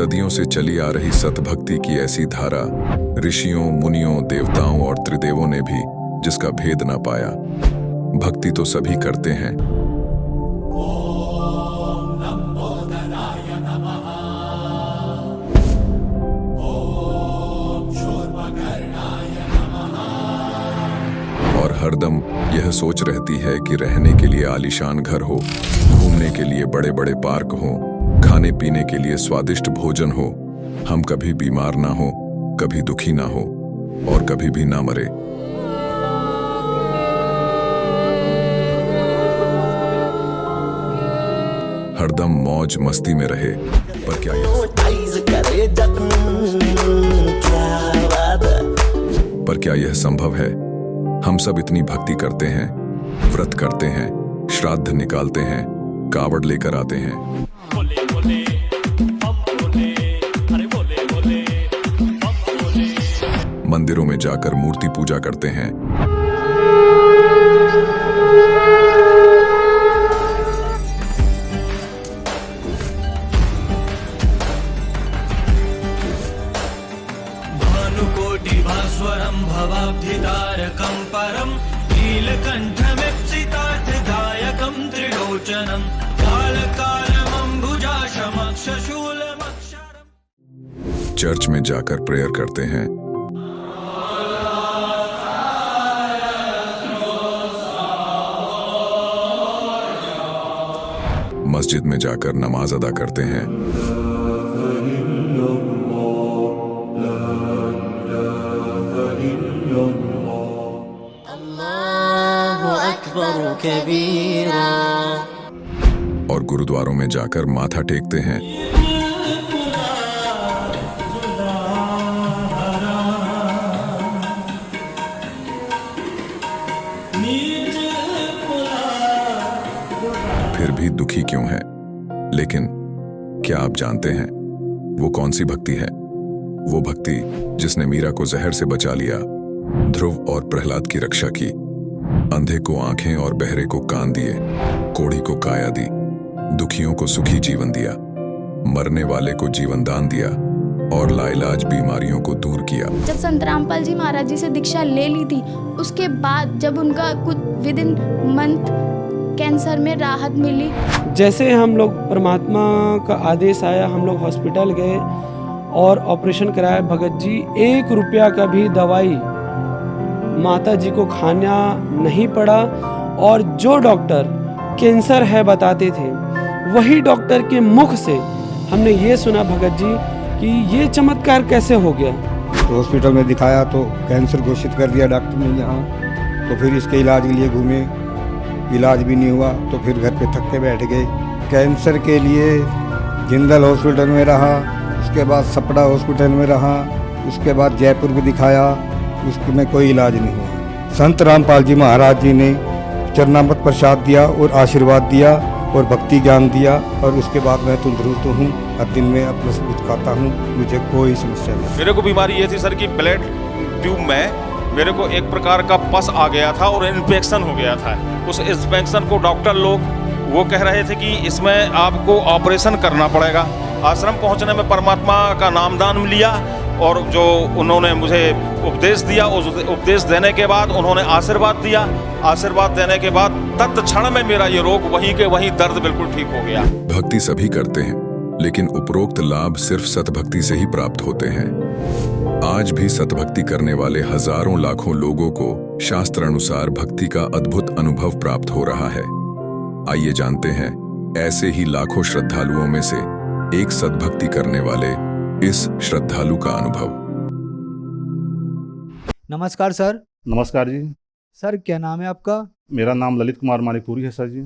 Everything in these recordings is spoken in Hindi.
सदियों से चली आ रही सतभक्ति की ऐसी धारा ऋषियों, मुनियों, देवताओं और त्रिदेवों ने भी जिसका भेद ना पाया। भक्ति तो सभी करते हैं, और हरदम यह सोच रहती है कि रहने के लिए आलीशान घर हो, घूमने के लिए बड़े बड़े पार्क हो, खाने पीने के लिए स्वादिष्ट भोजन हो, हम कभी बीमार ना हो, कभी दुखी ना हो और कभी भी ना मरे। हरदम मौज मस्ती में रहे। पर क्या यह संभव है? हम सब इतनी भक्ति करते हैं, व्रत करते हैं, श्राद्ध निकालते हैं, कावड़ लेकर आते हैं, मंदिरों में जाकर मूर्ति पूजा करते हैं, भानुकोटिभास्वरं भवाब्धितारकं परं नीलकण्ठमीप्सितार्थदायकं त्रिलोचनं कालकालमम्बुजाशमक्षशूलमक्षरम्। चर्च में जाकर प्रेयर करते हैं, मस्जिद में जाकर नमाज अदा करते हैं, और गुरुद्वारों में जाकर माथा टेकते हैं। फिर भी दुखी क्यों हैं? लेकिन क्या आप जानते हैं वो कौन सी भक्ति है? वो भक्ति जिसने मीरा को जहर से बचा लिया, ध्रुव और प्रहलाद की रक्षा की, अंधे को आंखें और बहरे को कान दिए, कोढ़ी को काया दी, दुखियों को सुखी जीवन दिया, मरने वाले को जीवन दान दिया और लाइलाज बीमारियों को दूर किया। जब संत रामपाल जी महाराज जी से दीक्षा ले ली थी, उसके बाद जब उनका कुछ विद इन मंथ कैंसर में राहत मिली। जैसे हम लोग परमात्मा का आदेश आया, हम लोग हॉस्पिटल गए और ऑपरेशन कराया। भगत जी 1 रुपया का भी दवाई माता जी को खाना नहीं पड़ा, और जो डॉक्टर कैंसर है बताते थे, वही डॉक्टर के मुख से हमने ये सुना भगत जी कि ये चमत्कार कैसे हो गया। तो हॉस्पिटल में दिखाया तो कैंसर घोषित कर दिया डॉक्टर ने यहाँ। तो फिर इसके इलाज के लिए घूमे, इलाज भी नहीं हुआ, तो फिर घर पे थक के बैठ गए। कैंसर के लिए जिंदल हॉस्पिटल में रहा, उसके बाद सपड़ा हॉस्पिटल में रहा, उसके बाद जयपुर में दिखाया, उसमें कोई इलाज नहीं हुआ। संत रामपाल जी महाराज जी ने चरणामृत प्रसाद दिया और आशीर्वाद दिया और भक्ति ज्ञान दिया, और उसके बाद मैं तंदुरुस्त हूँ, हर दिन में अपना कुछ खाता हूँ, मुझे कोई समस्या नहीं। मेरे को बीमारी ये थी सर कि ब्लड ट्यूब में मेरे को एक प्रकार का पस आ गया था और इन्फेक्शन हो गया था। उस इन्फेक्शन को डॉक्टर लोग वो कह रहे थे कि इसमें आपको ऑपरेशन करना पड़ेगा। आश्रम पहुंचने में परमात्मा का नामदान लिया और जो उन्होंने मुझे उपदेश दिया, उस उपदेश देने के बाद उन्होंने आशीर्वाद दिया। आशीर्वाद देने के बाद तत्क्षण में मेरा ये रोग वहीं के वहीं दर्द बिल्कुल ठीक हो गया। भक्ति सभी करते हैं, लेकिन उपरोक्त लाभ सिर्फ सतभक्ति से ही प्राप्त होते हैं। आज भी सतभक्ति करने वाले हजारों लाखों लोगों को शास्त्र अनुसार भक्ति का अद्भुत अनुभव प्राप्त हो रहा है। आइए जानते हैं ऐसे ही लाखों श्रद्धालुओं में से एक सतभक्ति करने वाले इस श्रद्धालु का अनुभव। नमस्कार सर। नमस्कार जी। सर क्या नाम है आपका? मेरा नाम ललित कुमार मानिकपुरी है सर जी।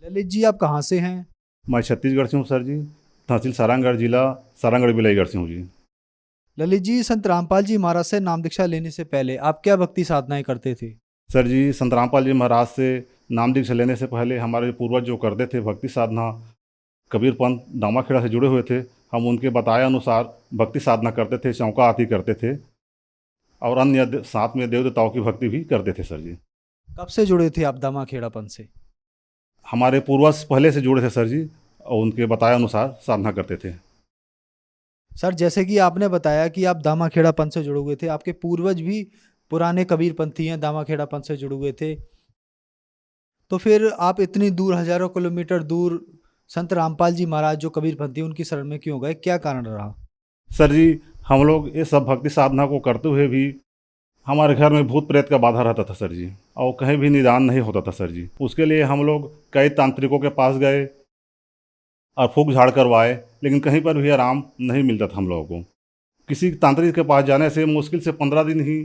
ललित जी आप कहाँ से हैं? मैं छत्तीसगढ़ से हूँ सर जी, तहसील सारंगगढ़, जिला सारंगगढ़ बिलाईगढ़ से हूँ जी। ललित जी, संत रामपाल जी महाराज से नाम दीक्षा लेने से पहले आप क्या भक्ति साधनाएं करते थे? सर जी, संत रामपाल जी महाराज से नाम दीक्षा लेने से पहले हमारे पूर्वज जो करते थे भक्ति साधना, कबीर पंथ दामाखेड़ा से जुड़े हुए थे, हम उनके बताए अनुसार भक्ति साधना करते थे, चौका आरती करते थे और अन्य साथ में देव देवताओं की भक्ति भी करते थे सर जी। कब से जुड़े थे आप दामाखेड़ापन से? हमारे पूर्वज पहले से जुड़े थे सर जी, और उनके बताए अनुसार साधना करते थे। सर जैसे कि आपने बताया कि आप दामाखेड़ा पंथ से जुड़े हुए थे, आपके पूर्वज भी पुराने कबीरपंथी हैं, दामाखेड़ा पंथ से जुड़े हुए थे। तो फिर आप इतनी दूर हज़ारों किलोमीटर दूर संत रामपाल जी महाराज जो कबीरपंथी उनकी शरण में क्यों गए? क्या कारण रहा? सर जी, हम लोग ये सब भक्ति साधना को करते हुए भी हमारे घर में भूत प्रेत का बाधा रहता था सर जी, और कहीं भी निदान नहीं होता था सर जी। उसके लिए हम लोग कई तांत्रिकों के पास गए और फूक झाड़ करवाए, लेकिन कहीं पर भी आराम नहीं मिलता था हम लोगों को। किसी तांत्रिक के पास जाने से मुश्किल से 15 दिन ही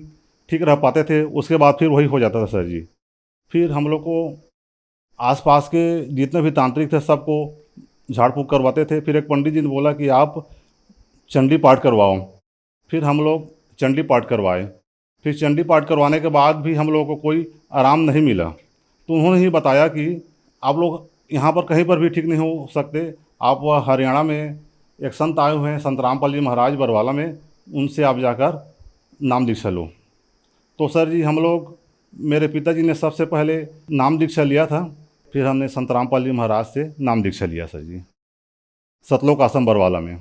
ठीक रह पाते थे, उसके बाद फिर वही हो जाता था सर जी। फिर हम लोग को आसपास के जितने भी तांत्रिक थे सबको झाड़ फूक करवाते थे। फिर एक पंडित जी ने बोला कि आप चंडी पाठ करवाओ। फिर हम लोग चंडी पाठ करवाए। फिर चंडी पाठ करवाने के बाद भी हम लोगों को कोई आराम नहीं मिला। तो उन्होंने ही बताया कि आप लोग यहाँ पर कहीं पर भी ठीक नहीं हो सकते, आप हरियाणा में एक संत आए हुए हैं, संत रामपाल जी महाराज बरवाला में, उनसे आप जाकर नाम दीक्षा लो। तो सर जी हम लोग, मेरे पिताजी ने सबसे पहले नाम दीक्षा लिया था, फिर हमने संत रामपाल जी महाराज से नाम दीक्षा लिया सर जी, सतलोक आश्रम बरवाला में।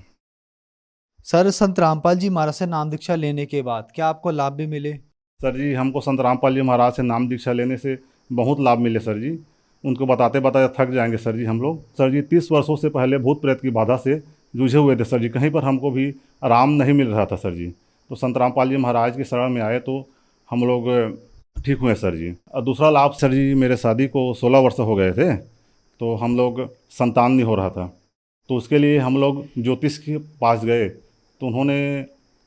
सर संत रामपाल जी महाराज से नाम दीक्षा लेने के बाद क्या आपको लाभ भी मिले? सर जी हमको संत रामपाल जी महाराज से नाम दीक्षा लेने से बहुत लाभ मिले सर जी। उनको बताते बताते थक जाएंगे सर जी हम लोग। सर जी 30 वर्षों से पहले भूत प्रेत की बाधा से जूझे हुए थे सर जी, कहीं पर हमको भी आराम नहीं मिल रहा था सर जी। तो संत रामपाल जी महाराज की शरण में आए तो हम लोग ठीक हुए सर जी। और दूसरा लाभ सर जी, मेरे शादी को 16 वर्ष हो गए थे, तो हम लोग संतान नहीं हो रहा था, तो उसके लिए हम लोग ज्योतिष के पास गए। तो उन्होंने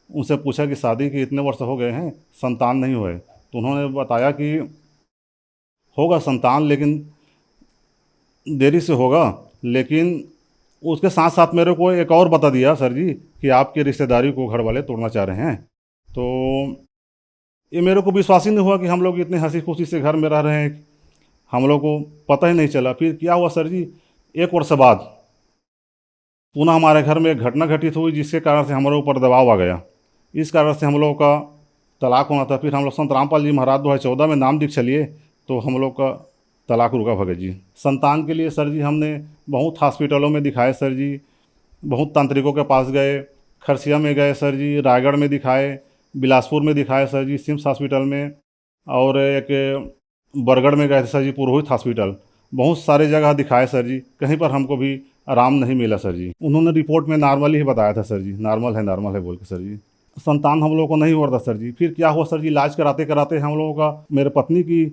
उनसे पूछा कि शादी के इतने वर्ष हो गए हैं, संतान नहीं हुए। तो उन्होंने बताया कि होगा संतान, लेकिन देरी से होगा। लेकिन उसके साथ साथ मेरे को एक और बता दिया सर जी कि आपकी रिश्तेदारी को घर वाले तोड़ना चाह रहे हैं। तो ये मेरे को विश्वास ही नहीं हुआ कि हम लोग इतने हंसी खुशी से घर में रह रहे हैं, हम लोग को पता ही नहीं चला। फिर क्या हुआ सर जी, 1 वर्ष बाद पुनः हमारे घर में एक घटना घटित हुई, जिसके कारण से हमारे ऊपर दबाव आ गया। इस कारण से हम लोगों का तलाक होना था। फिर हम लोग संत रामपाल जी महाराज 2014 में नाम दीक्षा लिए, तो हम लोग का तलाक रुका भगत जी। संतान के लिए सर जी हमने बहुत हॉस्पिटलों में दिखाए सर जी, बहुत तांत्रिकों के पास गए, खरसिया में गए सर जी, रायगढ़ में दिखाए, बिलासपुर में दिखाए सर जी, सिम्स हॉस्पिटल में, और एक बरगढ़ में गए थे सर जी, पुरोहित हॉस्पिटल। बहुत सारे जगह दिखाए सर जी, कहीं पर हमको भी आराम नहीं मिला सर जी। उन्होंने रिपोर्ट में नॉर्मल ही बताया था सर जी, नॉर्मल है बोल के सर जी। संतान हम लोगों को नहीं हो रहा था सर जी। फिर क्या हुआ सर जी, इलाज कराते कराते हम लोगों का, मेरे पत्नी की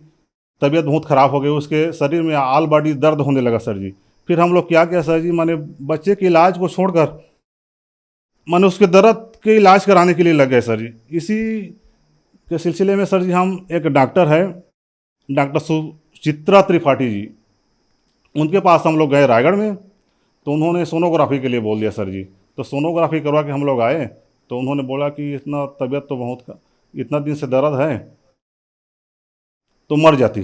तबीयत बहुत ख़राब हो गई, उसके शरीर में आल बॉडी दर्द होने लगा सर जी। फिर हम लोग क्या किया सर जी, मैंने बच्चे के इलाज को छोड़कर मैंने उसके दर्द के इलाज कराने के लिए लग गए सर जी। इसी के सिलसिले में सर जी हम, एक डॉक्टर है, डॉक्टर सुचित्रा त्रिपाठी जी, उनके पास हम लोग गए रायगढ़ में। तो उन्होंने सोनोग्राफी के लिए बोल दिया सर जी। तो सोनोग्राफी करवा के हम लोग आए, तो उन्होंने बोला कि इतना तबीयत तो बहुत, इतना दिन से दर्द है तो मर जाती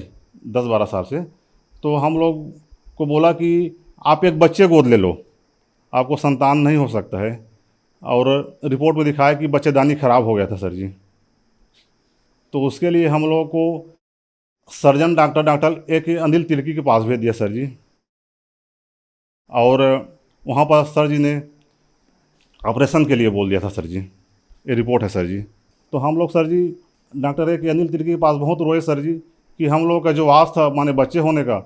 10-12 साल से। तो हम लोग को बोला कि आप एक बच्चे गोद ले लो, आपको संतान नहीं हो सकता है। और रिपोर्ट में दिखाया कि बच्चेदानी ख़राब हो गया था सर जी। तो उसके लिए हम लोगों को सर्जन डॉक्टर एक अनिल तिर्की के पास भेज दिया सर जी। और वहाँ पर सर जी ने ऑपरेशन के लिए बोल दिया था सर जी, ये रिपोर्ट है सर जी। तो हम लोग सर जी डॉक्टर एक अनिल तिर्की के पास बहुत रोए सर जी कि हम लोगों का जो आस था माने बच्चे होने का,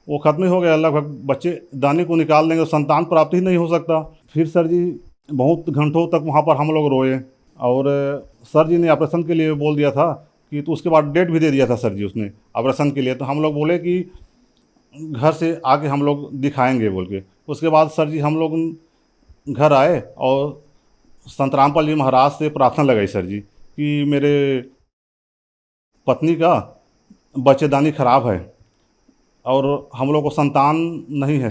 वो ख़त्म ही हो गया। लगभग बच्चे दाने को निकाल देंगे, संतान प्राप्त ही नहीं हो सकता। फिर सर जी बहुत घंटों तक वहाँ पर हम लोग रोए, और सर जी ने ऑपरेशन के लिए बोल दिया था कि, तो उसके बाद डेट भी दे दिया था सर जी उसने ऑपरेशन के लिए। तो हम लोग बोले कि घर से आके हम लोग दिखाएंगे बोल के। उसके बाद सर जी हम लोग घर आए और संत रामपाल जी महाराज से प्रार्थना लगाई सर जी कि मेरे पत्नी का बच्चेदानी ख़राब है और हम लोग को संतान नहीं है,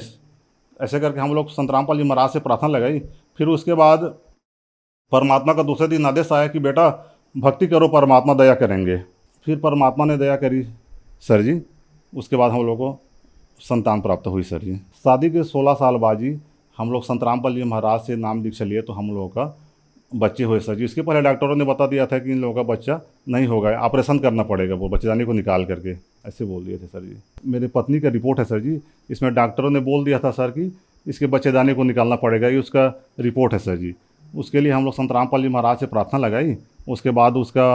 ऐसे करके हम लोग संत रामपाल जी महाराज से प्रार्थना लगाई। फिर उसके बाद परमात्मा का दूसरे दिन आदेश आया कि बेटा भक्ति करो, परमात्मा दया करेंगे। फिर परमात्मा ने दया करी सर जी, उसके बाद हम लोग को संतान प्राप्त हुई सर जी। शादी के 16 साल बाद जी हम लोग संत रामपाल जी महाराज से नाम दीक्षा लिए, तो हम लोगों का बच्चे हुए सर जी। इसके पहले डॉक्टरों ने बता दिया था कि इन लोगों का बच्चा नहीं होगा, ऑपरेशन करना पड़ेगा, वो बच्चेदानी को निकाल करके, ऐसे बोल दिए थे सर जी। मेरे पत्नी का रिपोर्ट है सर जी, इसमें डॉक्टरों ने बोल दिया था सर कि इसके बच्चेदानी को निकालना पड़ेगा, ये उसका रिपोर्ट है सर जी। उसके लिए हम लोग संत रामपाल जी महाराज से प्रार्थना लगाई। उसके बाद उसका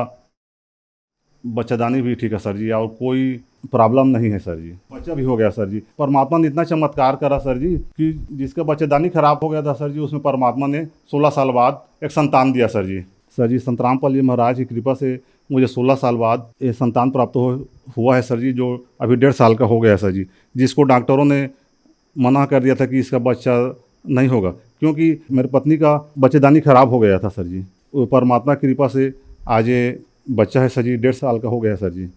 बच्चादानी भी ठीक है सर जी, और कोई प्रॉब्लम नहीं है सर जी, बच्चा भी हो गया सर जी। परमात्मा ने इतना चमत्कार करा सर जी कि जिसका बच्चेदानी खराब हो गया था सर जी, उसमें परमात्मा ने 16 साल बाद एक संतान दिया सर जी। सर जी संत रामपाल जी महाराज की कृपा से मुझे 16 साल बाद ये संतान प्राप्त हुआ है सर जी, जो अभी 1.5 साल का हो गया है सर जी, जिसको डॉक्टरों ने मना कर दिया था कि इसका बच्चा नहीं होगा, क्योंकि मेरी पत्नी का बच्चेदानी खराब हो गया था सर जी। वो परमात्मा की कृपा से आज ये बच्चा है सर जी, 1.5 साल का हो गया सर जी।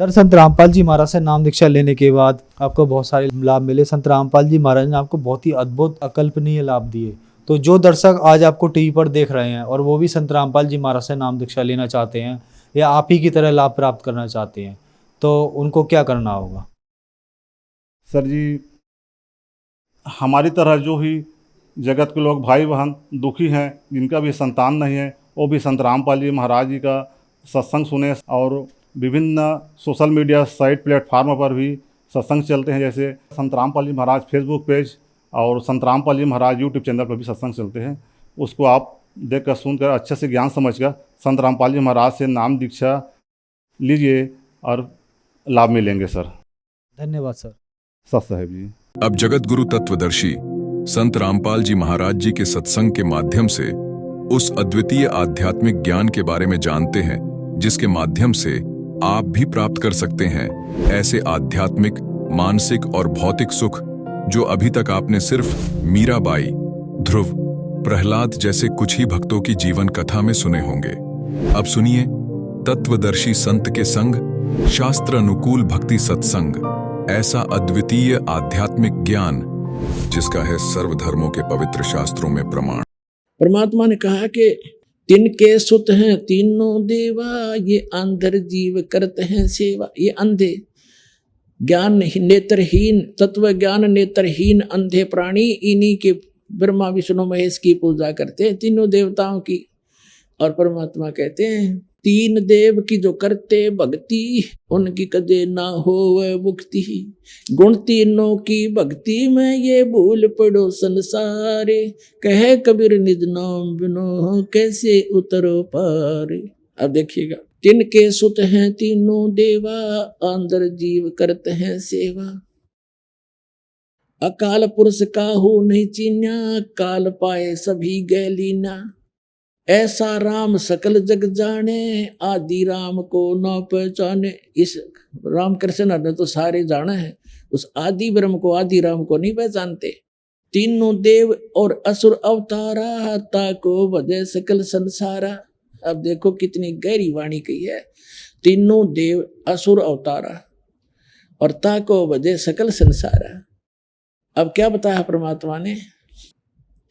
सर, संत रामपाल जी महाराज से नाम दीक्षा लेने के बाद आपको बहुत सारे लाभ मिले। संत रामपाल जी महाराज ने आपको बहुत ही अद्भुत अकल्पनीय लाभ दिए। तो जो दर्शक आज आपको टीवी पर देख रहे हैं और वो भी संत रामपाल जी महाराज से नाम दीक्षा लेना चाहते हैं या आप ही की तरह लाभ प्राप्त करना चाहते हैं, तो उनको क्या करना होगा? सर जी हमारी तरह जो ही जगत के लोग भाई बहन दुखी हैं, जिनका भी संतान नहीं है, वो भी संत रामपाल जी महाराज जी का सत्संग सुने। और विभिन्न सोशल मीडिया साइट प्लेटफार्म पर भी सत्संग चलते हैं, जैसे संत रामपाल जी महाराज फेसबुक पेज और संत रामपाल जी महाराज यूट्यूब चैनल पर भी सत्संग चलते हैं। उसको आप देखकर सुनकर अच्छे से ज्ञान समझकर संत रामपाल जी महाराज से नाम दीक्षा लीजिए और लाभ मिलेंगे सर। धन्यवाद सर। सत साहेब जी। अब जगत गुरु तत्वदर्शी संत रामपाल जी महाराज जी के सत्संग के माध्यम से उस अद्वितीय आध्यात्मिक ज्ञान के बारे में जानते हैं, जिसके माध्यम से आप भी प्राप्त कर सकते हैं ऐसे आध्यात्मिक, मानसिक और भौतिक सुख जो अभी तक आपने सिर्फ मीराबाई, ध्रुव, प्रहलाद जैसे कुछ ही भक्तों की जीवन कथा में सुने होंगे। अब सुनिए तत्वदर्शी संत के संग शास्त्र अनुकूल भक्ति सत्संग, ऐसा अद्वितीय आध्यात्मिक ज्ञान जिसका है सर्वधर्मों के पवित्र शास्त्रों में प्रमाण। परमात्मा ने कहा कि तिनके सुत हैं तीनों देवा, ये अंधर जीव करते हैं सेवा। ये अंधे ज्ञान नेत्रहीन, तत्व ज्ञान नेत्रहीन अंधे प्राणी इन्हीं के ब्रह्मा विष्णु महेश की पूजा करते हैं, तीनों देवताओं की। और परमात्मा कहते हैं तीन देव की जो करते भक्ति, उनकी कदे ना हो वह मुक्ति। गुण तीनों की भक्ति में ये भूल पड़ो संसारे, कहे कबीर निज नाम बिनो कैसे उतरो पारे। अब देखिएगा, तिनके सुत हैं तीनों देवा, अंदर जीव करते हैं सेवा। अकाल पुरुष काहू नहीं चीन्या, काल पाए सभी गैलीना। ऐसा राम सकल जग जाने, आदि राम को न पहचाने। इस राम कृष्ण ने तो सारे जाना है, उस आदि ब्रह्म को, आदि राम को नहीं पहचानते। तीनों देव और असुर अवतारा, ताको भजे सकल संसारा। अब देखो कितनी गहरी वाणी कही है। तीनों देव असुर अवतारा और ताको भजे सकल संसारा। अब क्या बताया परमात्मा ने?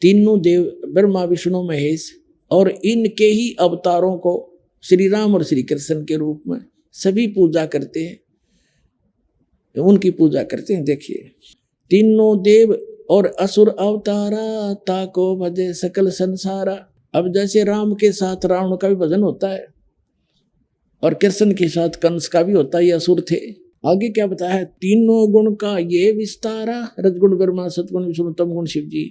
तीनों देव ब्रह्मा विष्णु महेश और इनके ही अवतारों को श्री राम और श्री कृष्ण के रूप में सभी पूजा करते हैं, उनकी पूजा करते हैं। देखिए, तीनों देव और असुर अवतारा, ताको भजे सकल संसारा। अब जैसे राम के साथ रावण का भी भजन होता है और कृष्ण के साथ कंस का भी होता है, ये असुर थे। आगे क्या बताया है? तीनों गुण का ये विस्तारा, रजगुण ब्रह्मा सतगुण विष्णु तम गुण शिव जी।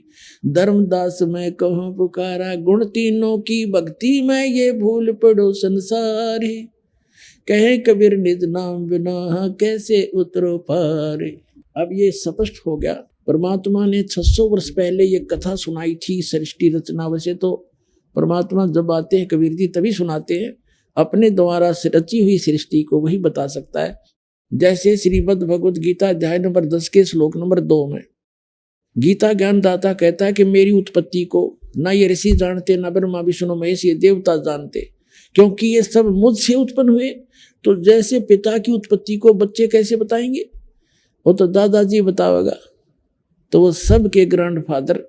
धर्मदास मैं कहूँ पुकारा, गुण तीनों की भक्ति में ये भूल पड़ो संसारी। कहे कबीर निज नाम बिना कैसे उतरो पारे। अब ये स्पष्ट हो गया। परमात्मा ने 600 वर्ष पहले ये कथा सुनाई थी सृष्टि रचना। वैसे तो परमात्मा जब आते हैं कबीर जी तभी सुनाते हैं, अपने द्वारा रची हुई सृष्टि को वही बता सकता है। जैसे श्रीमद् भगवद गीता अध्याय नंबर 10 के श्लोक नंबर 2 में गीता ज्ञानदाता कहता है कि मेरी उत्पत्ति को ना ये ऋषि जानते, ना ब्रह्मा विष्णु महेश ये देवता जानते, क्योंकि ये सब मुझसे उत्पन्न हुए। तो जैसे पिता की उत्पत्ति को बच्चे कैसे बताएंगे? वो तो दादाजी बतावेगा। तो वो सबके ग्रैंडफादर,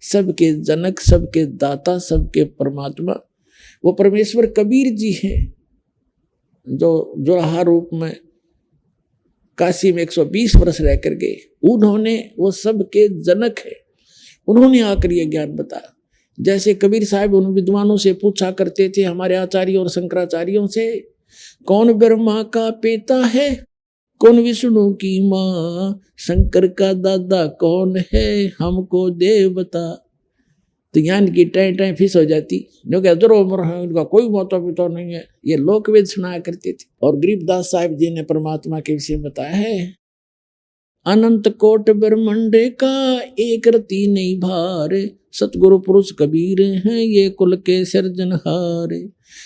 सबके जनक, सबके दाता, सबके परमात्मा वो परमेश्वर कबीर जी हैं, जो जोराहा रूप में काशी में 120 वर्ष रह कर गए। उन्होंने, वो सबके जनक है, उन्होंने आकर ये ज्ञान बताया। जैसे कबीर साहब उन विद्वानों से पूछा करते थे, हमारे आचार्यों और शंकराचार्यों से, कौन ब्रह्मा का पिता है, कौन विष्णु की माँ, शंकर का दादा कौन है, हमको देव बता। तो यहाँ इनकी टाइम टाइम फिस हो जाती, जो कि अदर उम्र है, उनका कोई माता पिता नहीं है, ये लोकवेद सुनाया करते थे। और गरीबदास साहिब जी ने परमात्मा के विषय में बताया है, अनंत कोट ब्रह्मंड का एक रति नहीं भार, सतगुरु पुरुष कबीर हैं ये कुल के सिरजनहार।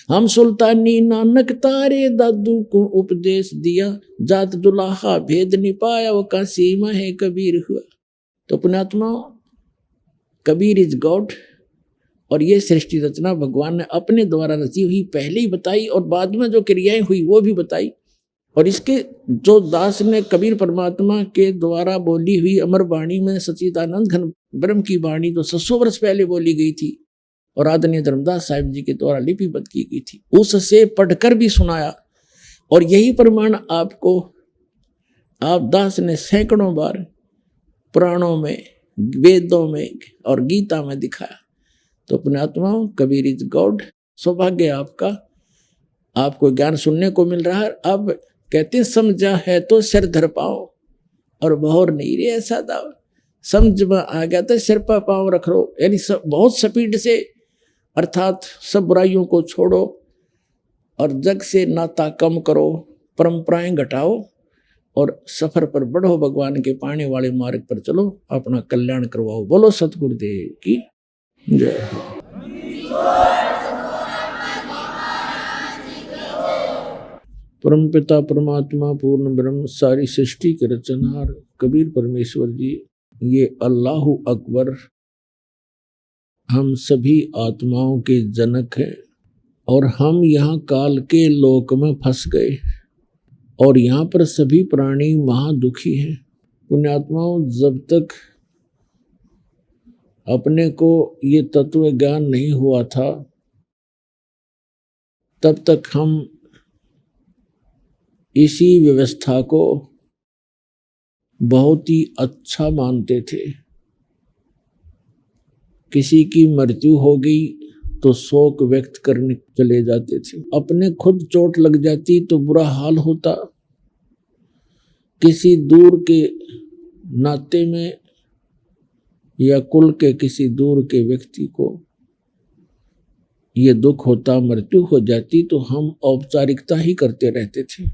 हम सुल्तानी नानक तारे दादू को उपदेश दिया, जात दुलाहा भेद नहीं पाया वो काशी में कबीर हुआ। तो पुण्यात्मा, कबीर इज गॉड, और ये सृष्टि रचना भगवान ने अपने द्वारा रची हुई पहले ही बताई, और बाद में जो क्रियाएं हुई वो भी बताई। और इसके जो दास ने कबीर परमात्मा के द्वारा बोली हुई अमर वाणी में सच्चिदानंद घन ब्रह्म की वाणी जो 600 वर्ष पहले बोली गई थी और आदरणीय धर्मदास साहिब जी के द्वारा लिपिबद्ध की गई थी, उससे पढ़कर भी सुनाया। और यही प्रमाण आपको आप दास ने सैकड़ों बार पुराणों में, वेदों में और गीता में दिखाया। तो पुण्यात्माओं, कबीर इज गॉड। सौभाग्य आपका, आपको ज्ञान सुनने को मिल रहा है। अब कहते समझा है तो सिर धर पाओ, और बहोर नहीं रे ऐसा दाव। समझ में आ गया तो सिर पर पाँव रख लो, यानी बहुत स्पीड से, अर्थात सब बुराइयों को छोड़ो और जग से नाता कम करो, परंपराएं घटाओ और सफर पर बढ़ो, भगवान के पाने वाले मार्ग पर चलो, अपना कल्याण करवाओ। बोलो सतगुरुदेव की जय। परमपिता परमात्मा पूर्ण ब्रह्म सारी सृष्टि के रचनहार कबीर परमेश्वर जी, ये अल्लाहु अकबर हम सभी आत्माओं के जनक हैं। और हम यहाँ काल के लोक में फंस गए, और यहाँ पर सभी प्राणी महादुखी हैं। पुण्यात्माओं, जब तक अपने को ये तत्व ज्ञान नहीं हुआ था, तब तक हम इसी व्यवस्था को बहुत ही अच्छा मानते थे। किसी की मृत्यु हो गई तो शोक व्यक्त करने चले जाते थे, अपने खुद चोट लग जाती तो बुरा हाल होता, किसी दूर के नाते में या कुल के किसी दूर के व्यक्ति को ये दुख होता, मृत्यु हो जाती, तो हम औपचारिकता ही करते रहते थे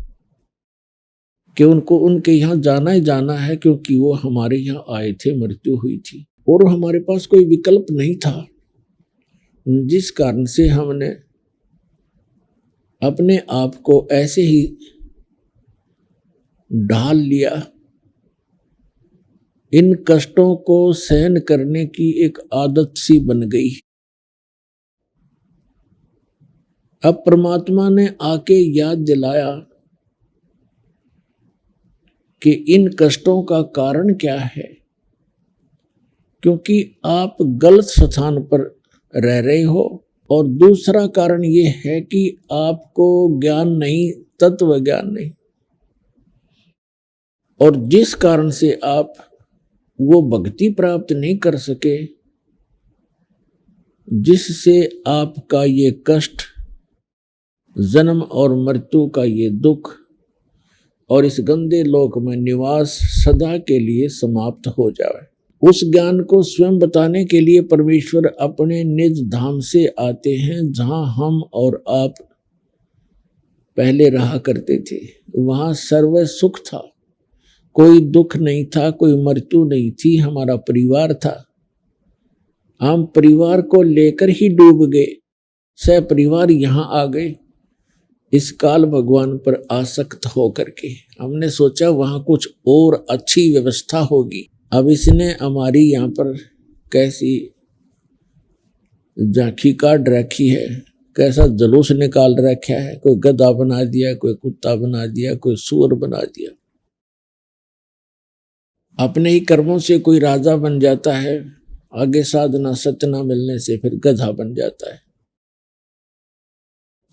कि उनको उनके यहाँ जाना ही जाना है, क्योंकि वो हमारे यहाँ आए थे, मृत्यु हुई थी और हमारे पास कोई विकल्प नहीं था। जिस कारण से हमने अपने आप को ऐसे ही ढाल लिया, इन कष्टों को सहन करने की एक आदत सी बन गई। अब परमात्मा ने आके याद दिलाया कि इन कष्टों का कारण क्या है, क्योंकि आप गलत स्थान पर रह रहे हो, और दूसरा कारण ये है कि आपको ज्ञान नहीं, तत्व ज्ञान नहीं, और जिस कारण से आप वो भक्ति प्राप्त नहीं कर सके, जिससे आपका ये कष्ट, जन्म और मृत्यु का ये दुख और इस गंदे लोक में निवास सदा के लिए समाप्त हो जाए। उस ज्ञान को स्वयं बताने के लिए परमेश्वर अपने निज धाम से आते हैं, जहां हम और आप पहले रहा करते थे। वहां सर्व सुख था, कोई दुख नहीं था, कोई मृत्यु नहीं थी, हमारा परिवार था। हम परिवार को लेकर ही डूब गए, सह परिवार यहाँ आ गए इस काल भगवान पर आसक्त होकर के। हमने सोचा वहां कुछ और अच्छी व्यवस्था होगी। अब इसने हमारी यहाँ पर कैसी झांकी काट रखी है, कैसा जुलूस निकाल रखा है। कोई गधा बना दिया, कोई कुत्ता बना दिया, कोई सूअर बना दिया। अपने ही कर्मों से कोई राजा बन जाता है, आगे साधना सत्य न मिलने से फिर गधा बन जाता है।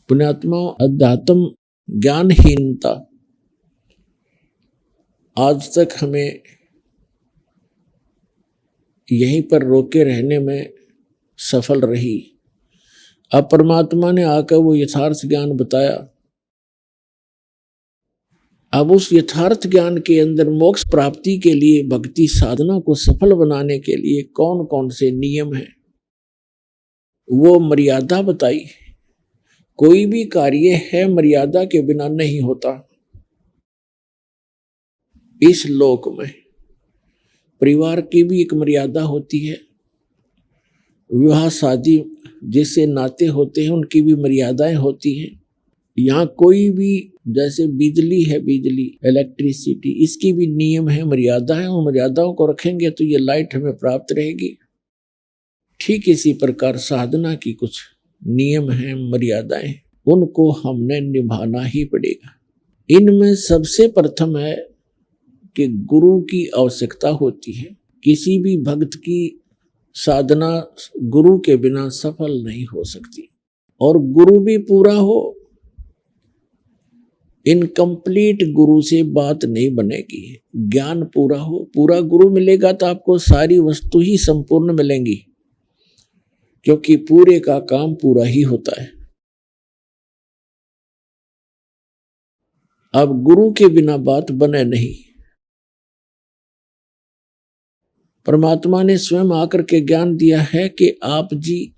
पुण्यात्मा, अध्यात्म ज्ञानहीनता आज तक हमें यहीं पर रोके रहने में सफल रही। अब परमात्मा ने आकर वो यथार्थ ज्ञान बताया। अब उस यथार्थ ज्ञान के अंदर मोक्ष प्राप्ति के लिए, भक्ति साधना को सफल बनाने के लिए कौन कौन से नियम हैं, वो मर्यादा बताई। कोई भी कार्य है मर्यादा के बिना नहीं होता। इस लोक में परिवार की भी एक मर्यादा होती है, विवाह शादी जैसे नाते होते हैं उनकी भी मर्यादाएं होती हैं। यहाँ कोई भी, जैसे बिजली है, बिजली इलेक्ट्रिसिटी, इसकी भी नियम है, मर्यादा है, और मर्यादाओं को रखेंगे तो ये लाइट हमें प्राप्त रहेगी। ठीक इसी प्रकार साधना की कुछ नियम हैं, मर्यादाएं, उनको हमने निभाना ही पड़ेगा। इनमें सबसे प्रथम है कि गुरु की आवश्यकता होती है। किसी भी भक्त की साधना गुरु के बिना सफल नहीं हो सकती, और गुरु भी पूरा हो, इनकम्प्लीट गुरु से बात नहीं बनेगी। ज्ञान पूरा हो, पूरा गुरु मिलेगा तो आपको सारी वस्तु ही संपूर्ण मिलेंगी, क्योंकि पूरे का काम पूरा ही होता है। अब गुरु के बिना बात बने नहीं। परमात्मा ने स्वयं आकर के ज्ञान दिया है कि आप जी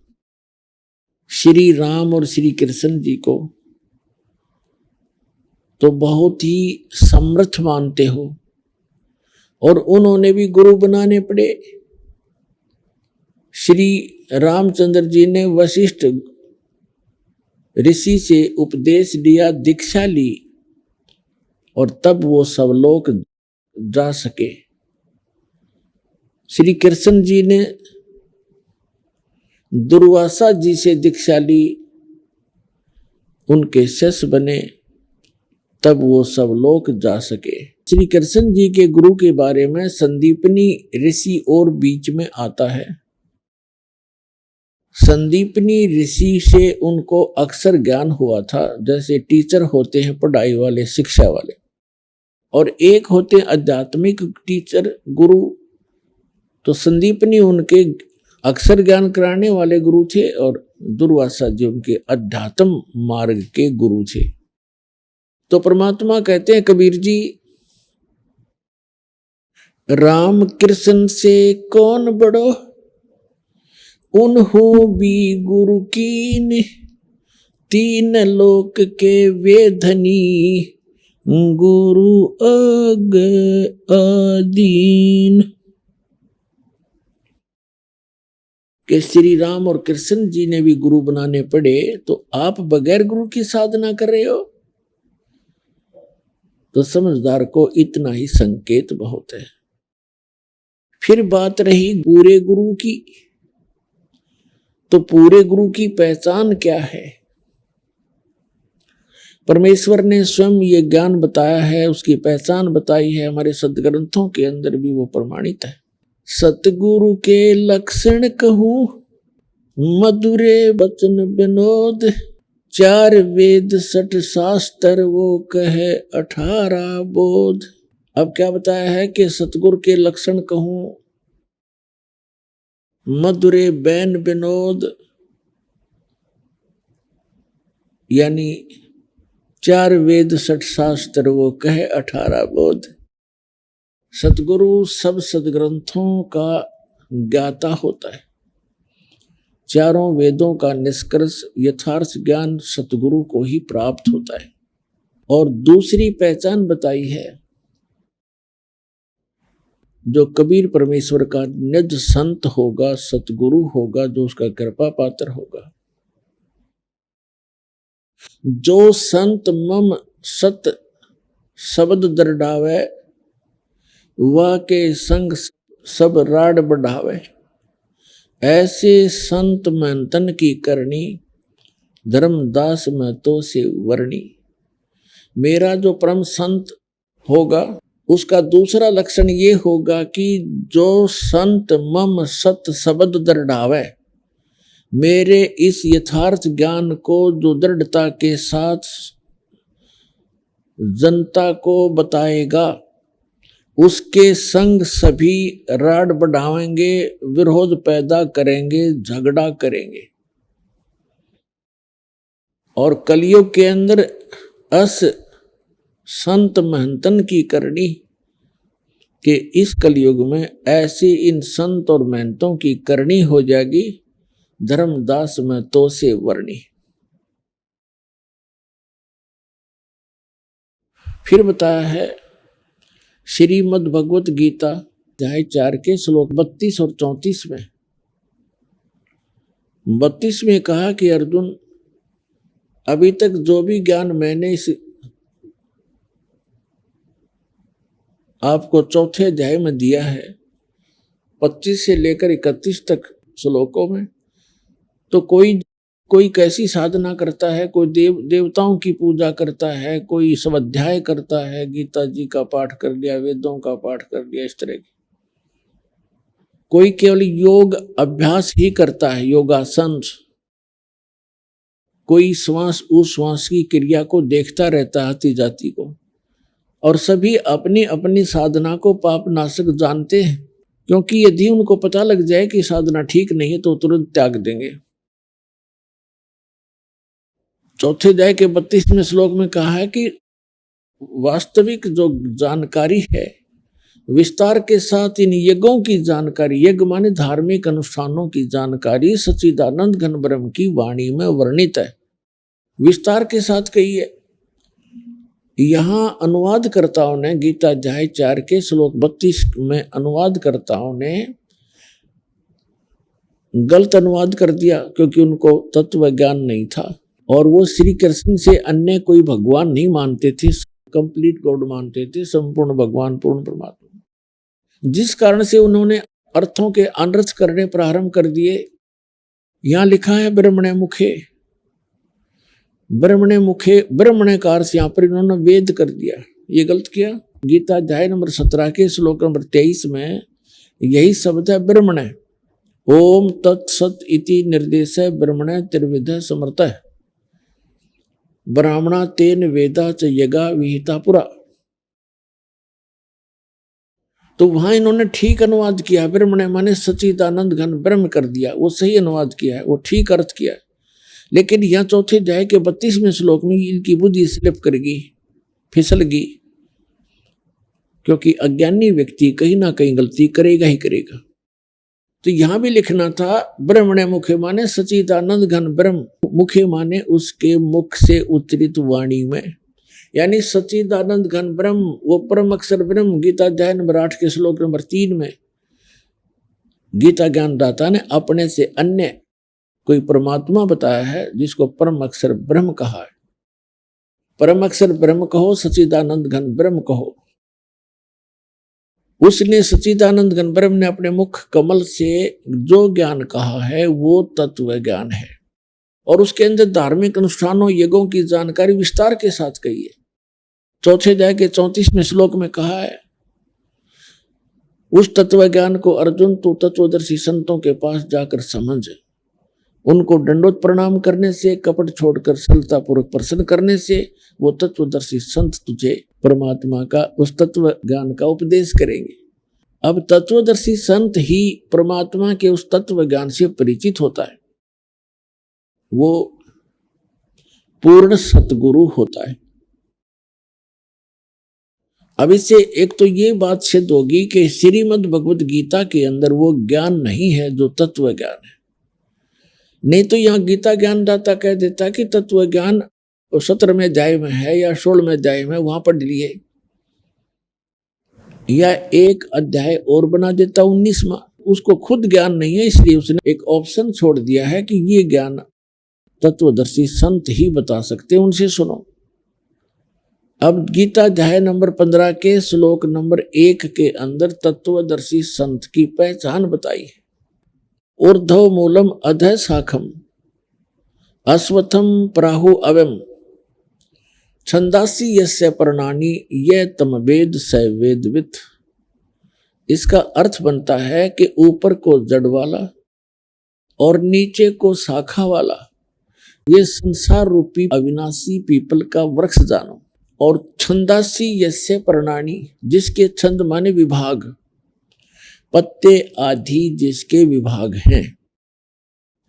श्री राम और श्री कृष्ण जी को तो बहुत ही समर्थ मानते हो, और उन्होंने भी गुरु बनाने पड़े। श्री रामचंद्र जी ने वशिष्ठ ऋषि से उपदेश लिया, दीक्षा ली, और तब वो सब लोग जा सके। श्री कृष्ण जी ने दुर्वासा जी से दीक्षा ली, उनके शिष्य बने, तब वो सब लोग जा सके। श्री कृष्ण जी के गुरु के बारे में संदीपनी ऋषि और बीच में आता है। संदीपनी ऋषि से उनको अक्सर ज्ञान हुआ था, जैसे टीचर होते हैं पढ़ाई वाले, शिक्षा वाले, और एक होते आध्यात्मिक टीचर गुरु। तो संदीपनी उनके अक्सर ज्ञान कराने वाले गुरु थे, और दुर्वासा जी उनके अध्यात्म मार्ग के गुरु थे। तो परमात्मा कहते हैं कबीर जी, राम कृष्ण से कौन बड़ो, उन्हों भी गुरु कीन, तीन लोक के वे धनी, गुरु अग आदीन। कि श्री राम और कृष्ण जी ने भी गुरु बनाने पड़े, तो आप बगैर गुरु की साधना कर रहे हो, तो समझदार को इतना ही संकेत बहुत है। फिर बात रही पूरे गुरु की, तो पूरे गुरु की पहचान क्या है? परमेश्वर ने स्वयं ये ज्ञान बताया है, उसकी पहचान बताई है, हमारे सदग्रंथों के अंदर भी वो प्रमाणित है। सतगुरु के लक्षण कहूं, मधुरे वचन विनोद, 4 वेद 6 शास्त्र वो कहे 18 बोध। अब क्या बताया है कि सतगुरु के लक्षण कहूं, मधुरे बैन विनोद, यानी 4 वेद 6 शास्त्र वो कहे 18 बोध। सतगुरु सब सदग्रंथों का ज्ञाता होता है। 4 वेदों का निष्कर्ष यथार्थ ज्ञान सतगुरु को ही प्राप्त होता है। और दूसरी पहचान बताई है, जो कबीर परमेश्वर का निज संत होगा, सतगुरु होगा, जो उसका कृपा पात्र होगा, जो संत मम सत शब्द दरडावे, वा के संग सब राड बढ़ावे। ऐसे संत महंतन की करनी, धर्मदास में तो से वर्णी। मेरा जो परम संत होगा, उसका दूसरा लक्षण ये होगा कि जो संत मम सत शब्द दृढ़ावे, मेरे इस यथार्थ ज्ञान को जो दृढ़ता के साथ जनता को बताएगा, उसके संग सभी राड बढ़ाएंगे, विरोध पैदा करेंगे, झगड़ा करेंगे। और कलयुग के अंदर अस संत महंतन की करनी, कि इस कलयुग में ऐसे इन संत और महंतों की करनी हो जाएगी धर्मदास में तो से वर्णी। फिर बताया है श्रीमद् भगवत गीता अध्याय 4 के श्लोक 32 और 34 में। 32 में कहा कि अर्जुन, अभी तक जो भी ज्ञान मैंने इस आपको चौथे अध्याय में दिया है, 25 से लेकर 31 तक श्लोकों में, तो कोई कैसी साधना करता है, कोई देवताओं की पूजा करता है, कोई स्वाध्याय करता है, गीता जी का पाठ कर लिया, वेदों का पाठ कर लिया, इस तरह की। कोई केवल योग अभ्यास ही करता है, योगासन। कोई श्वास उश्वास की क्रिया को देखता रहता है, आती जाती को। और सभी अपनी अपनी साधना को पाप नाशक जानते हैं, क्योंकि यदि उनको पता लग जाए कि साधना ठीक नहीं है तो तुरंत त्याग देंगे। चौथे अध्याय के 32वें श्लोक में कहा है कि वास्तविक जो जानकारी है, विस्तार के साथ इन यज्ञों की जानकारी, यज्ञ माने धार्मिक अनुष्ठानों की जानकारी सच्चिदानंद घन ब्रह्म की वाणी में वर्णित है, विस्तार के साथ कही है। यहां अनुवादकर्ताओं ने गीता अध्याय 4 के श्लोक 32 में अनुवादकर्ताओं ने गलत अनुवाद कर दिया, क्योंकि उनको तत्व ज्ञान नहीं था और वो श्री कृष्ण से अन्य कोई भगवान नहीं मानते थे, कंप्लीट गॉड मानते थे, संपूर्ण भगवान, पूर्ण परमात्मा। जिस कारण से उन्होंने अर्थों के अनर्थ करने प्रारंभ कर दिए। यहां लिखा है ब्रह्मणे मुखे, ब्रह्मणे मुखे, ब्रह्मणे का अर्थ यहां पर इन्होंने वेद कर दिया, ये गलत किया। गीता अध्याय नंबर 17 के श्लोक नंबर 23 में यही शब्द है ब्रह्मणे। ओम तत्सत इति निर्देश ब्रह्मणे त्रिविध समर्थ ब्राह्मणा तेन वेदा च यगा विहिता पुरा। तो वहां इन्होंने ठीक अनुवाद किया, ब्रह्मणे माने सच्चिदानंद घन ब्रह्म कर दिया, वो सही अनुवाद किया है, वो ठीक अर्थ किया है। लेकिन यह चौथे अध्याय के 32वें श्लोक में इनकी बुद्धि स्लिप कर गई, फिसल गई, क्योंकि अज्ञानी व्यक्ति कहीं ना कहीं गलती करेगा ही करेगा। तो यहां भी लिखना था ब्रह्मणे मुखे माने सच्चिदानंद घन ब्रह्म, मुखे माने उसके मुख से उच्चरित वाणी में, यानी सच्चिदानंद घन ब्रह्म, वो परम अक्षर ब्रह्म। गीता अध्याय नंबर 8 के श्लोक नंबर 3 में गीता ज्ञानदाता ने अपने से अन्य कोई परमात्मा बताया है, जिसको परम अक्षर ब्रह्म कहा है। परम अक्षर ब्रह्म कहो, सच्चिदानंद घन ब्रह्म कहो। उसने सच्चिदानंद घन ब्रह्म ने अपने मुख कमल से जो ज्ञान कहा है वो तत्व ज्ञान है, और उसके अंदर धार्मिक अनुष्ठानों यज्ञों की जानकारी विस्तार के साथ कही है। चौथे अध्याय के 34वें श्लोक में कहा है, उस तत्व ज्ञान को अर्जुन तू तत्वदर्शी संतों के पास जाकर समझ, उनको दंडोत प्रणाम करने से, कपट छोड़कर सरलता पूर्वक प्रसन्न करने से वो तत्वदर्शी संत तुझे परमात्मा का, उस तत्व ज्ञान का उपदेश करेंगे। अब तत्वदर्शी संत ही परमात्मा के उस तत्व ज्ञान से परिचित होता है, वो पूर्ण सतगुरु होता है। अब इससे एक तो ये बात सिद्ध होगी कि श्रीमद् भगवत गीता के अंदर वो ज्ञान नहीं है जो तत्व ज्ञान है। नहीं तो यहाँ गीता ज्ञानदाता कह देता कि तत्व ज्ञान 17वें अध्याय में है या 16वें अध्याय में, वहां पढ़ लिए, या एक अध्याय और बना देता 19वां। उसको खुद ज्ञान नहीं है, इसलिए उसने एक ऑप्शन छोड़ दिया है कि ये ज्ञान तत्वदर्शी संत ही बता सकते हैं, उनसे सुनो। अब गीता अध्याय नंबर 15 के श्लोक नंबर 1 के अंदर तत्वदर्शी संत की पहचान बताई है। ऊर्ध्व मूलम अधः शाखम अश्वत्थम प्राहु अवम छंदासी यस्य पर्णानि ये तम वेद स वेदवित्। इसका अर्थ बनता है कि ऊपर को जड़ वाला और नीचे को शाखा वाला, ये संसार रूपी अविनाशी पीपल का वृक्ष जानो। और छंदासी यस्य पर्णानि, जिसके छंद माने विभाग, पत्ते आदि जिसके विभाग हैं।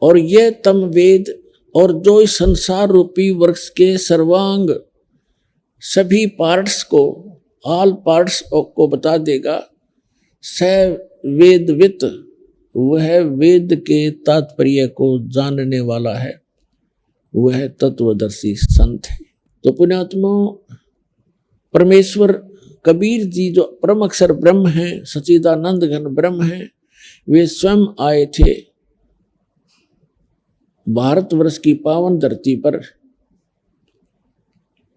और ये तम वेद, और जो इस संसार रूपी वृक्ष के सर्वांग सभी पार्ट्स को, ऑल पार्ट्स को बता देगा, स वेदवित, वह वेद के तात्पर्य को जानने वाला है, वह तत्वदर्शी संत है। तो पुण्यात्मा, परमेश्वर कबीर जी जो परम अक्षर ब्रह्म हैं, सच्चिदानंद घन ब्रह्म हैं, वे स्वयं आए थे भारतवर्ष की पावन धरती पर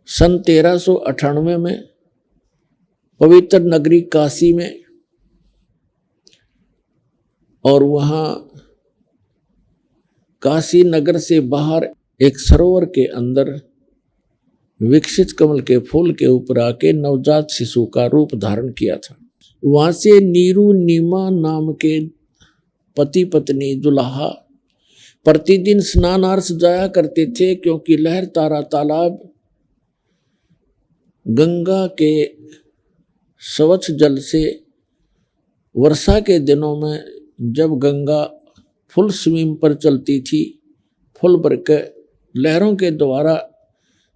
सन 1398 में पवित्र नगरी काशी में, और वहाँ काशी नगर से बाहर एक सरोवर के अंदर विकसित कमल के फूल के ऊपर आके नवजात शिशु का रूप धारण किया था। वहां से नीरू नीमा नाम के पति पत्नी दुल्हा प्रतिदिन स्नानार्थ जाया करते थे, क्योंकि लहर तारा तालाब गंगा के स्वच्छ जल से वर्षा के दिनों में जब गंगा फुल स्विंग पर चलती थी, फुल भर के लहरों के द्वारा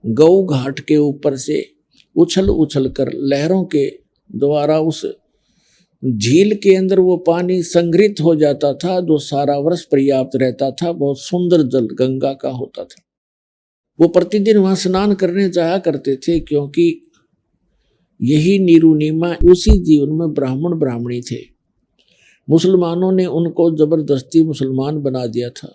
गौ घाट के ऊपर से उछल उछल कर लहरों के द्वारा उस झील के अंदर वो पानी संग्रहित हो जाता था, जो सारा वर्ष पर्याप्त रहता था। बहुत सुंदर जल गंगा का होता था। वो प्रतिदिन वहां स्नान करने जाया करते थे, क्योंकि यही नीरू नीमा उसी जीवन में ब्राह्मण ब्राह्मणी थे। मुसलमानों ने उनको जबरदस्ती मुसलमान बना दिया था,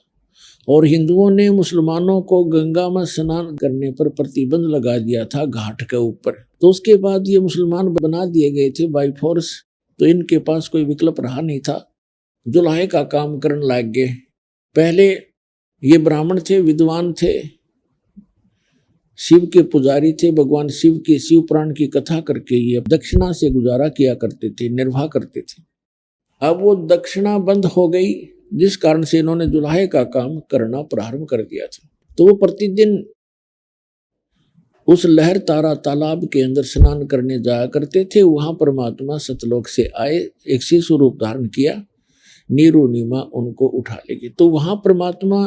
और हिंदुओं ने मुसलमानों को गंगा में स्नान करने पर प्रतिबंध लगा दिया था घाट के ऊपर। तो उसके बाद ये मुसलमान बना दिए गए थे बाई फोर्स, तो इनके पास कोई विकल्प रहा नहीं था, जुलाहे का काम करने लग गए। पहले ये ब्राह्मण थे, विद्वान थे, शिव के पुजारी थे, भगवान शिव के शिव पुराण की कथा करके ये दक्षिणा से गुजारा किया करते थे, निर्वाह करते थे। अब वो दक्षिणा बंद हो गई, जिस कारण से इन्होंने जुलाहे का काम करना प्रारंभ कर दिया था। तो वो प्रतिदिन उस लहर तारा तालाब के अंदर स्नान करने जाया करते थे। वहां परमात्मा सतलोक से आए, एक शिशु रूप धारण किया, नीरू नीमा उनको उठा ले गए। तो वहां परमात्मा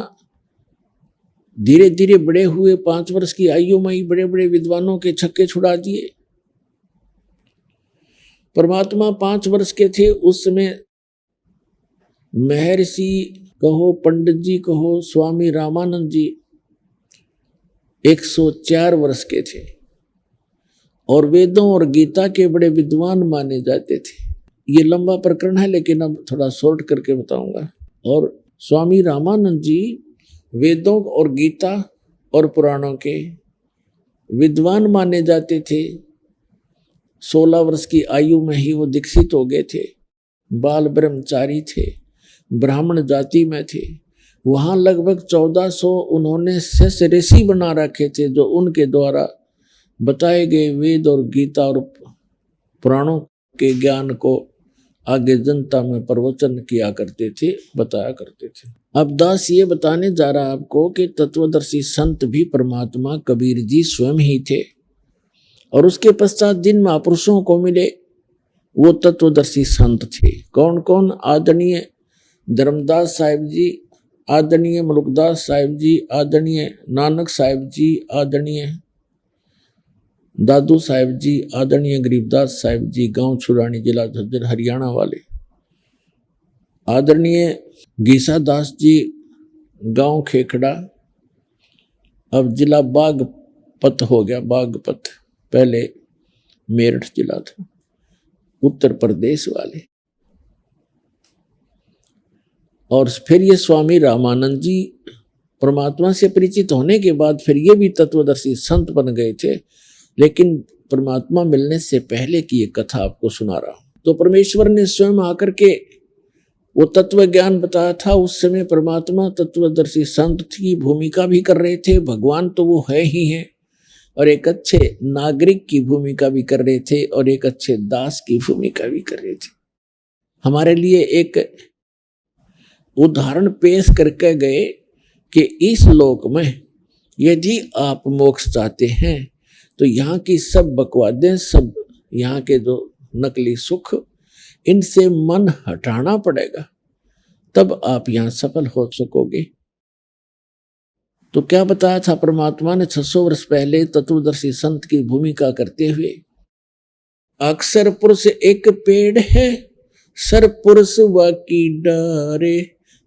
धीरे धीरे बड़े हुए, 5 वर्ष की आयु में ही बड़े बड़े विद्वानों के छक्के छुड़ा दिए। परमात्मा 5 वर्ष के थे उस समय महर्षि कहो, पंडित जी कहो, स्वामी रामानंद जी 104 वर्ष के थे, और वेदों और गीता के बड़े विद्वान माने जाते थे। ये लंबा प्रकरण है, लेकिन अब थोड़ा शॉर्ट करके बताऊंगा। और स्वामी रामानंद जी वेदों और गीता और पुराणों के विद्वान माने जाते थे। 16 वर्ष की आयु में ही वो दीक्षित हो गए थे, बाल ब्रह्मचारी थे, ब्राह्मण जाति में थे। वहाँ लगभग 1400 उन्होंने शिष्य ऋषि बना रखे थे, जो उनके द्वारा बताए गए वेद और गीता और पुराणों के ज्ञान को आगे जनता में प्रवचन किया करते थे, बताया करते थे। अब दास ये बताने जा रहा आपको कि तत्वदर्शी संत भी परमात्मा कबीर जी स्वयं ही थे, और उसके पश्चात जिन महापुरुषों को मिले वो तत्वदर्शी संत थे। कौन कौन? आदरणीय धर्मदास साहिब जी, आदरणीय मलुकदास साहिब जी, आदरणीय नानक साहिब जी, आदरणीय दादू साहिब जी, आदरणीय गरीबदास साहिब जी, गांव छुरानी, जिला झज्जर, हरियाणा वाले, आदरणीय गीसा दास जी, गांव खेखड़ा, अब जिला बागपत हो गया, बागपत, पहले मेरठ जिला था, उत्तर प्रदेश वाले। और फिर ये स्वामी रामानंद जी परमात्मा से परिचित होने के बाद फिर ये भी तत्वदर्शी संत बन गए थे, लेकिन परमात्मा मिलने से पहले की ये कथा आपको सुना रहा हूं। तो परमेश्वर ने स्वयं आकर के वो तत्व ज्ञान बताया था। उस समय परमात्मा तत्वदर्शी संत की भूमिका भी कर रहे थे। भगवान तो वो है ही हैं, और एक अच्छे नागरिक की भूमिका भी कर रहे थे, और एक अच्छे दास की भूमिका भी कर रहे थे। हमारे लिए एक उदाहरण पेश करके गए कि इस लोक में यदि आप मोक्ष चाहते हैं तो यहाँ की सब बकवादें, सब यहाँ के जो नकली सुख, इनसे मन हटाना पड़ेगा, तब आप यहाँ सफल हो सकोगे। तो क्या बताया था परमात्मा ने 600 वर्ष पहले तत्वदर्शी संत की भूमिका करते हुए? अक्सर पुरुष एक पेड़ है, सर पुरुष वाकी डारे,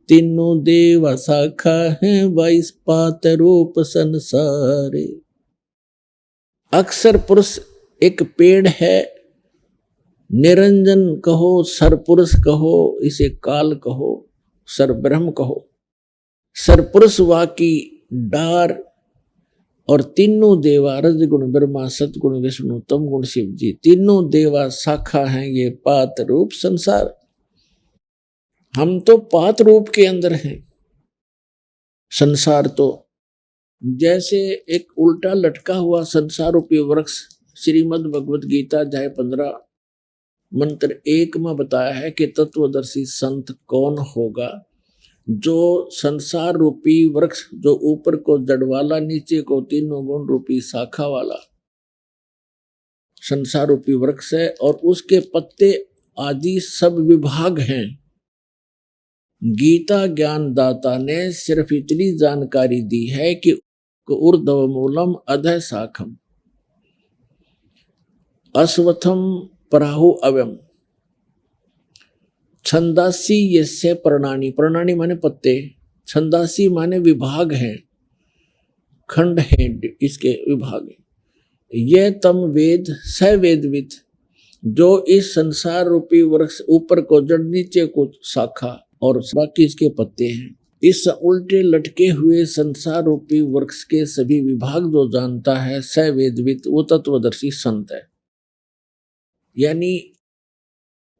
तीनों देवा शाखा है, 22 पात रूप संसारे। अक्षर पुरुष एक पेड़ है, निरंजन कहो, सर पुरुष कहो, इसे काल कहो, सर ब्रह्म कहो। सर पुरुष वाकी डार और तीनों देवा, रजगुण ब्रह्मा, सतगुण विष्णु, तम गुण शिव जी, तीनों देवा शाखा हैं ये पात रूप संसार। हम तो पात रूप के अंदर हैं। संसार तो जैसे एक उल्टा लटका हुआ संसार रूपी वृक्ष, श्रीमद् भगवद गीता अध्याय 15 मंत्र 1 में बताया है कि तत्वदर्शी संत कौन होगा, जो संसार रूपी वृक्ष, जो ऊपर को जड़ वाला, नीचे को तीनों गुण रूपी शाखा वाला संसार रूपी वृक्ष है, और उसके पत्ते आदि सब विभाग हैं। गीता ज्ञान दाता ने सिर्फ इतनी जानकारी दी है कि ऊर्ध्व मूलम अधः शाखम अश्वत्थम पराहु अव्यम छंदासी यस्य पर्णानि, पर्णानि माने पत्ते, छंदासी माने विभाग हैं, खंड हैं, इसके विभाग हैं। यह तम वेद स वेदविद, जो इस संसार रूपी वृक्ष ऊपर को जड़, नीचे को शाखा और बाकी इसके पत्ते हैं। इस उल्टे लटके हुए संसार रूपी वृक्ष के सभी विभाग जो जानता है, स वेदविद, वो तत्वदर्शी संत है। यानी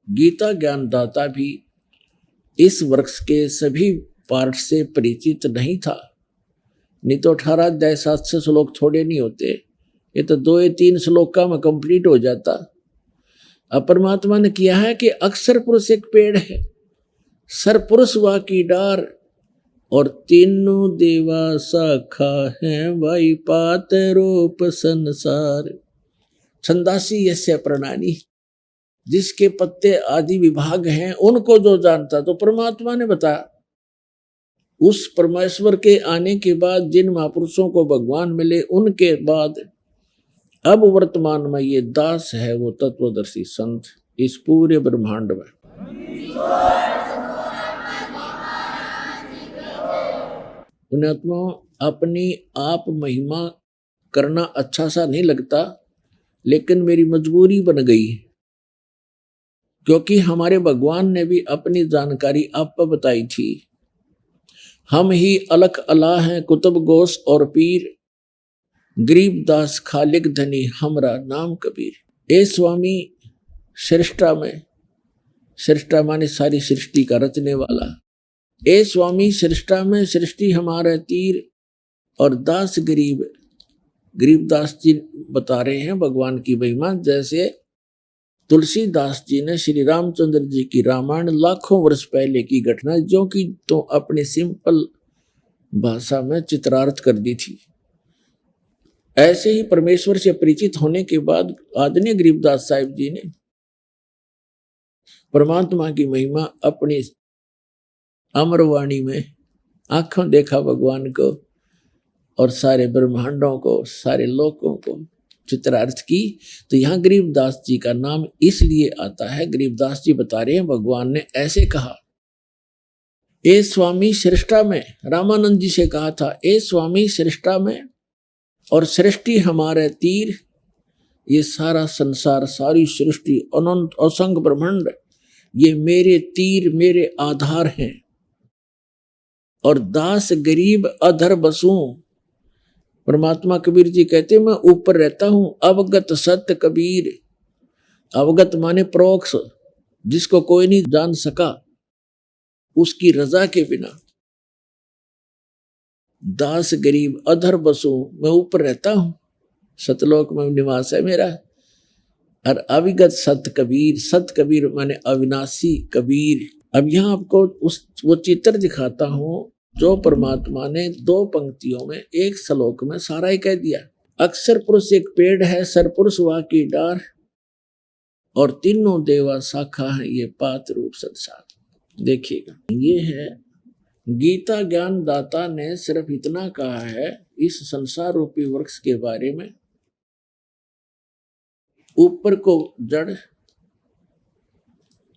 गीता ज्ञानदाता भी इस वृक्ष के सभी पार्ट से परिचित नहीं था, नहीं तो 18 अध्याय 700 श्लोक थोड़े नहीं होते, ये तो 2 या 3 श्लोक का में कंप्लीट हो जाता। अब परमात्मा ने किया है कि अक्षर पुरुष एक पेड़ है, सर पुरुष वाकी डार और तीनों देवा शाखा है, वाई पात रूप संसार। छंदासी यस्य प्रणानी, जिसके पत्ते आदि विभाग हैं, उनको जो जानता, तो परमात्मा ने बताया। उस परमेश्वर के आने के बाद जिन महापुरुषों को भगवान मिले, उनके बाद अब वर्तमान में ये दास है, वो तत्वदर्शी संत इस पूरे ब्रह्मांड में। पुण्यात्मा, अपनी आप महिमा करना अच्छा सा नहीं लगता, लेकिन मेरी मजबूरी बन गई, क्योंकि हमारे भगवान ने भी अपनी जानकारी आप पर बताई थी। हम ही अलख अला हैं, कुतुब गोस और पीर, गरीबदास खालिक धनी, हमरा नाम कबीर। ए स्वामी सृष्टा में, सृष्टा माने सारी सृष्टि का रचने वाला, ए स्वामी सृष्टा में सृष्टि हमारा तीर, और दास गरीब, गरीबदास जी बता रहे हैं भगवान की महिमा। जैसे तुलसीदास जी ने श्री रामचंद्र जी की रामायण लाखों वर्ष पहले की घटना जो कि तो अपने सिंपल भाषा में चित्रार्थ कर दी थी, ऐसे ही परमेश्वर से परिचित होने के बाद आदरणीय गरीबदास साहिब जी ने परमात्मा की महिमा अपनी अमरवाणी में आंखों देखा भगवान को, और सारे ब्रह्मांडों को, सारे लोकों को चित्रार्थ की। तो यहाँ गरीबदास जी का नाम इसलिए आता है, गरीबदास जी बता रहे हैं भगवान ने ऐसे कहा, ए स्वामी सृष्टा में, रामानंद जी से कहा था, ए स्वामी सृष्टा में और सृष्टि हमारे तीर, ये सारा संसार, सारी सृष्टि, अनंत असंख्य ब्रह्मांड, ये मेरे तीर, मेरे आधार हैं, और दास गरीब अधर बसूं। परमात्मा कबीर जी कहते मैं ऊपर रहता हूं, अवगत सत्य कबीर, अवगत माने प्रोक्ष, जिसको कोई नहीं जान सका उसकी रजा के बिना। दास गरीब अधर बसो, मैं ऊपर रहता हूं, सतलोक में निवास है मेरा। और अविगत सत कबीर, सत कबीर माने अविनाशी कबीर। अब यहाँ आपको वो चित्र दिखाता हूं जो परमात्मा ने 2 पंक्तियों में, 1 श्लोक में सारा ही कह दिया। अक्षर पुरुष एक पेड़ है, सरपुरुष वाकी डार, और तीनों देवा शाखा है, ये पात रूप संसार। देखिएगा, ये है गीता ज्ञान दाता ने सिर्फ इतना कहा है इस संसार रूपी वृक्ष के बारे में। ऊपर को जड़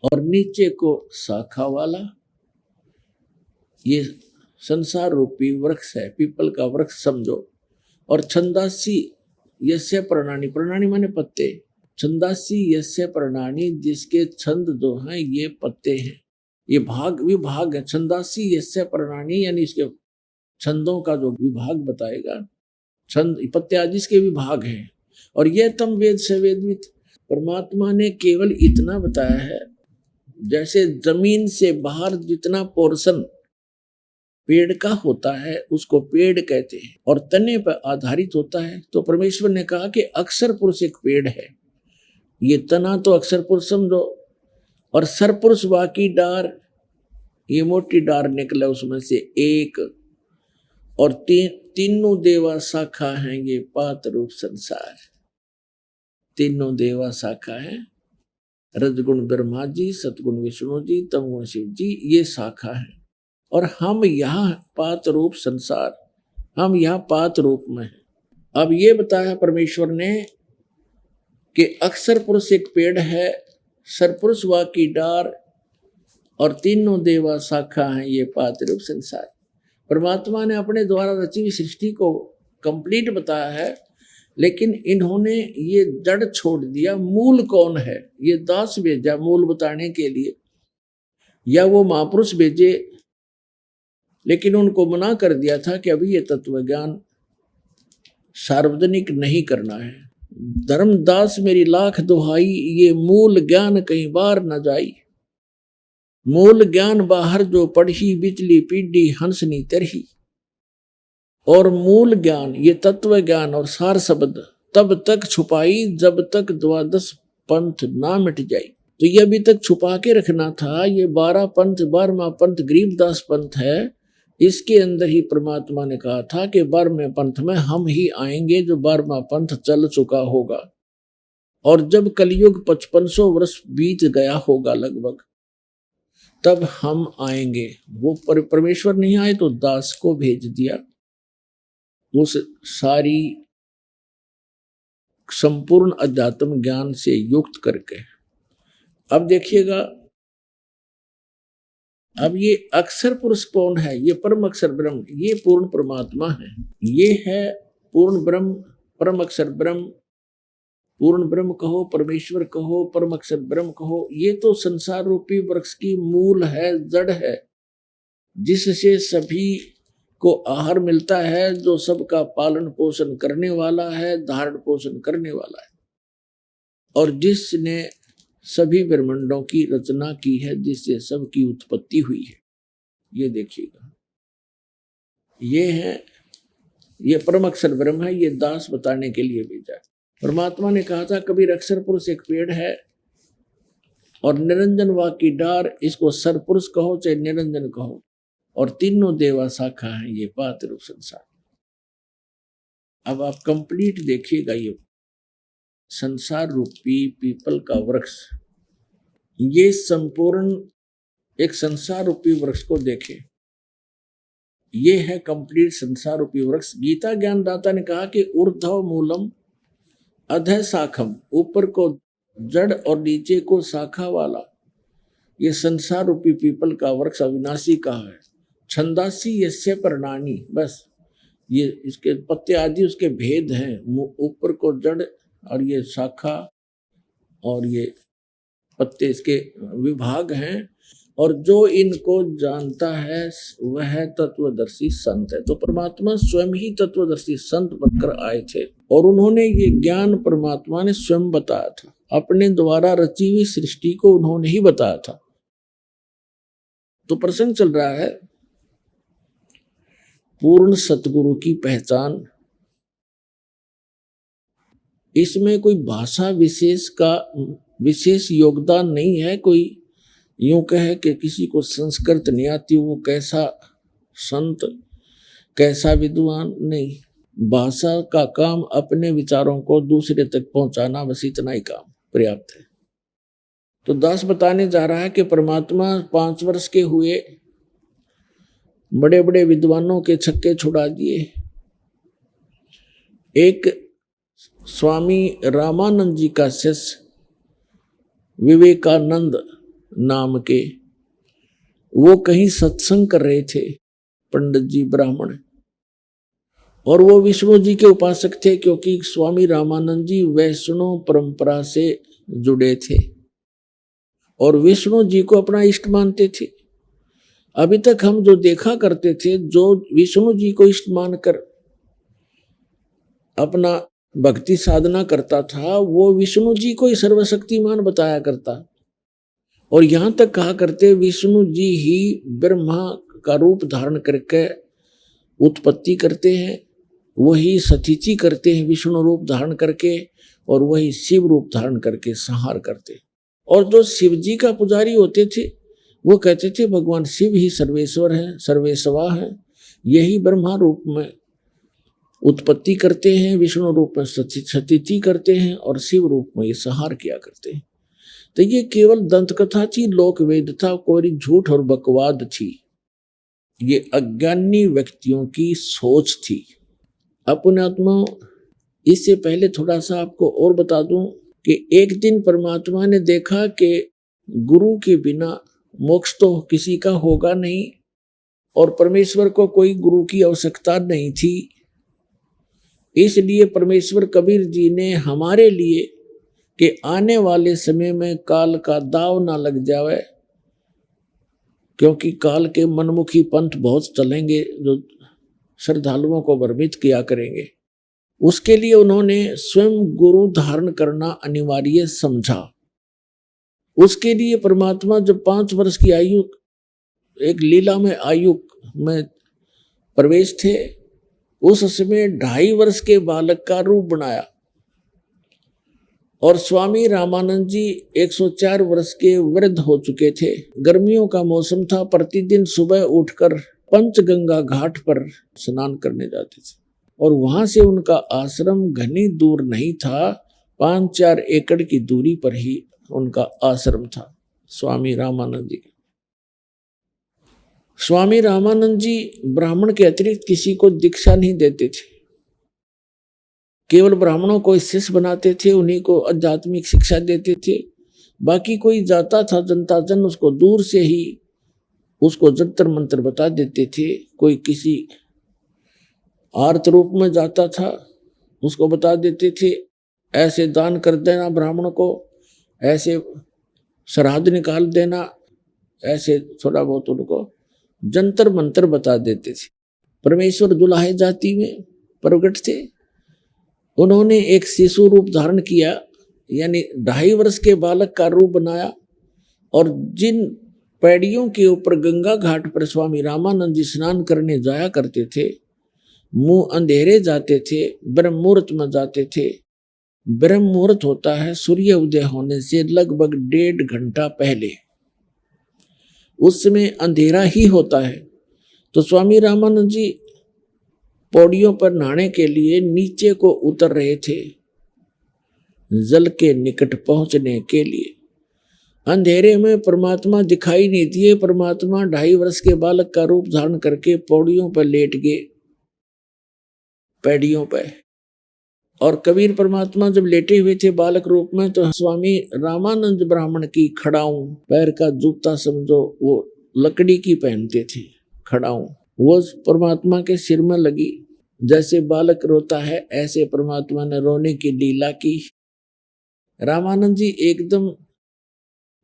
और नीचे को शाखा वाला, ये संसार रूपी वृक्ष है, पीपल का वृक्ष समझो। और छंदासी यस्य प्रणानी, प्रणानी माने पत्ते, छंदासी यस्य प्रणानी, जिसके छंद जो हैं ये पत्ते हैं, ये भाग विभाग है। छंदासी यस्य प्रणानी यानी इसके छंदों का जो विभाग बताएगा, छंद पत्ते आदि इसके विभाग हैं। और ये तम वेद से वेदवित, परमात्मा ने केवल इतना बताया है, जैसे जमीन से बाहर जितना पोर्शन पेड़ का होता है उसको पेड़ कहते हैं और तने पर आधारित होता है। तो परमेश्वर ने कहा कि अक्षर पुरुष एक पेड़ है, ये तना तो अक्षर पुरुष समझो, और सरपुरुष बाकी डार, ये मोटी डार निकला उसमें से एक, और तीनों देवा शाखा हैं, ये पात रूप संसार। तीनों देवा शाखा है, रजगुण ब्रह्मा जी, सतगुण विष्णु जी, तमगुण शिव जी, ये शाखा है। और हम यहाँ पात रूप संसार, हम यहाँ पात रूप में हैं। अब ये बताया परमेश्वर ने कि अक्षर पुरुष एक पेड़ है, सरपुरुष वाकी डार, और तीनों देवा शाखा हैं, ये पात रूप संसार। परमात्मा ने अपने द्वारा रची हुई सृष्टि को कंप्लीट बताया है, लेकिन इन्होंने ये जड़ छोड़ दिया। मूल कौन है, ये दास भेजा मूल बताने के लिए, या वो महापुरुष भेजे, लेकिन उनको मना कर दिया था कि अभी ये तत्व ज्ञान सार्वजनिक नहीं करना है। धर्मदास मेरी लाख दुहाई, ये मूल ज्ञान कहीं बार न जाई। मूल ज्ञान बाहर जो पढ़ी, बिचली पीढ़ी हंसनी तरही। और मूल ज्ञान ये तत्व ज्ञान और सार शब्द तब तक छुपाई जब तक द्वादश पंथ ना मिट जाई। तो ये अभी तक छुपा के रखना था। ये 12 पंथ, 12वां पंथ गरीबदास पंथ है। इसके अंदर ही परमात्मा ने कहा था कि 12वें पंथ में हम ही आएंगे, जो 12वां पंथ चल चुका होगा। और जब कलयुग 5500 वर्ष बीत गया होगा लगभग, तब हम आएंगे। वो परमेश्वर नहीं आए तो दास को भेज दिया, उस सारी संपूर्ण अध्यात्म ज्ञान से युक्त करके। अब देखिएगा, अब ये अक्षर पुरुष कौन है? ये परम अक्षर ब्रह्म, ये पूर्ण परमात्मा है। ये है पूर्ण ब्रह्म, परम अक्षर ब्रह्म। पूर्ण ब्रह्म कहो, परमेश्वर कहो, परम अक्षर ब्रह्म कहो। ये तो संसार रूपी वृक्ष की मूल है, जड़ है, जिससे सभी को आहार मिलता है, जो सबका पालन पोषण करने वाला है, धारण पोषण करने वाला है, और जिसने सभी ब्रह्मांडों की रचना की है, जिससे सबकी उत्पत्ति हुई है। ये देखिएगा, ये है, ये परम अक्षर ब्रह्म है। ये दास बताने के लिए भेजा। परमात्मा ने कहा था कबीर अक्षर पुरुष एक पेड़ है और निरंजन वाकी डार, इसको सरपुरुष कहो चाहे निरंजन कहो, और तीनों देवा शाखा है, ये पात रूप संसार। अब आप कंप्लीट देखिएगा, ये संसार रूपी पीपल का वृक्ष, ये संपूर्ण एक संसार रूपी वृक्ष को देखे। ये है कंप्लीट संसार रूपी वृक्ष। गीता ज्ञानदाता ने कहा कि ऊर्ध्व मूलम अधः शाखम, ऊपर को जड़ और नीचे को शाखा वाला ये संसार रूपी पीपल का वृक्ष अविनाशी का है। छंदासी यस्य पर्णानि, बस ये इसके पत्ते आदि उसके भेद हैं। ऊपर को जड़ और ये शाखा और ये पत्ते इसके विभाग हैं, और जो इनको जानता है वह तत्वदर्शी संत है। तो परमात्मा स्वयं ही तत्वदर्शी संत बनकर आए थे, और उन्होंने ये ज्ञान परमात्मा ने स्वयं बताया था। अपने द्वारा रची हुई सृष्टि को उन्होंने ही बताया था। तो प्रसंग चल रहा है पूर्ण सतगुरु की पहचान। इसमें कोई भाषा विशेष का विशेष योगदान नहीं है। कोई यूं कहे कि किसी को संस्कृत नहीं आती, वो कैसा संत, कैसा विद्वान, नहीं। भाषा का काम अपने विचारों को दूसरे तक पहुंचाना, बस इतना ही काम पर्याप्त है। तो दास बताने जा रहा है कि परमात्मा 5 वर्ष के हुए, बड़े बड़े विद्वानों के छक्के छुड़ा दिए। एक स्वामी रामानंद जी का शिष्य विवेकानंद, नाम के, वो कहीं सत्संग कर रहे थे, पंडित जी ब्राह्मण, और वो विष्णु जी के उपासक थे, क्योंकि स्वामी रामानंद जी वैष्णव परंपरा से जुड़े थे और विष्णु जी को अपना इष्ट मानते थे। अभी तक हम जो देखा करते थे, जो विष्णु जी को इष्ट मानकर अपना भक्ति साधना करता था, वो विष्णु जी को ही सर्वशक्तिमान बताया करता, और यहां तक कहा करते विष्णु जी ही ब्रह्मा का रूप धारण करके उत्पत्ति करते हैं, वही सतीची करते हैं विष्णु रूप धारण करके, और वही शिव रूप धारण करके संहार करते हैं। और जो शिव जी का पुजारी होते थे, वो कहते थे भगवान शिव ही सर्वेश्वर हैं, सर्वेश्वा हैं, यही ब्रह्मा रूप में उत्पत्ति करते हैं, विष्णु रूप में सतीची करते हैं, और शिव रूप में ये संहार किया करते हैं। तो ये केवल दंत कथा थी, लोक वेद था, कोई झूठ और बकवाद थी, ये अज्ञानी व्यक्तियों की सोच थी। पुण्यात्मा, इससे पहले थोड़ा सा आपको और बता दूं कि एक दिन परमात्मा ने देखा कि गुरु के बिना मोक्ष तो किसी का होगा नहीं, और परमेश्वर को कोई गुरु की आवश्यकता नहीं थी। इसलिए परमेश्वर कबीर जी ने हमारे लिए कि आने वाले समय में काल का दाव ना लग जावे, क्योंकि काल के मनमुखी पंथ बहुत चलेंगे जो श्रद्धालुओं को भ्रमित किया करेंगे, उसके लिए उन्होंने स्वयं गुरु धारण करना अनिवार्य समझा। उसके लिए परमात्मा जब 5 वर्ष की आयु, एक लीला में आयु में प्रवेश थे, उस समय 2.5 वर्ष के बालक का रूप बनाया, और स्वामी रामानंद जी 104 वर्ष के वृद्ध हो चुके थे। गर्मियों का मौसम था, प्रतिदिन सुबह उठकर पंचगंगा घाट पर स्नान करने जाते थे, और वहां से उनका आश्रम घनी दूर नहीं था, 5-4 एकड़ की दूरी पर ही उनका आश्रम था स्वामी रामानंद जी। स्वामी रामानंद जी ब्राह्मण के अतिरिक्त किसी को दीक्षा नहीं देते थे, केवल ब्राह्मणों को शिष्य बनाते थे, उन्हीं को आध्यात्मिक शिक्षा देते थे। बाकी कोई जाता था जनता जन, उसको दूर से ही उसको जंतर मंत्र बता देते थे। कोई किसी आर्त रूप में जाता था, उसको बता देते थे ऐसे दान कर देना ब्राह्मण को, ऐसे श्राद्ध निकाल देना, ऐसे थोड़ा बहुत उनको जंतर मंत्र बता देते थे। परमेश्वर दुलाहे जाति में प्रकट थे, उन्होंने एक शिशु रूप धारण किया, यानी 2.5 वर्ष के बालक का रूप बनाया, और जिन पैड़ियों के ऊपर गंगा घाट पर स्वामी रामानंद जी स्नान करने जाया करते थे, मुंह अंधेरे जाते थे, ब्रह्म मुहूर्त में जाते थे। ब्रह्म मुहूर्त होता है सूर्य उदय होने से लगभग 1.5 घंटा पहले, उस समय अंधेरा ही होता है। तो स्वामी रामानंद जी पौड़ियों पर नहाने के लिए नीचे को उतर रहे थे, जल के निकट पहुंचने के लिए। अंधेरे में परमात्मा दिखाई नहीं दिए। परमात्मा 2.5 वर्ष के बालक का रूप धारण करके पौड़ियों पर लेट गए, पैड़ियों पर। और कबीर परमात्मा जब लेटे हुए थे बालक रूप में, तो स्वामी रामानंद ब्राह्मण की खड़ाऊं, पैर का जूता समझो, वो लकड़ी की पहनते थे खड़ाऊं, वो परमात्मा के सिर में लगी। जैसे बालक रोता है ऐसे परमात्मा ने रोने की लीला की। रामानंद जी एकदम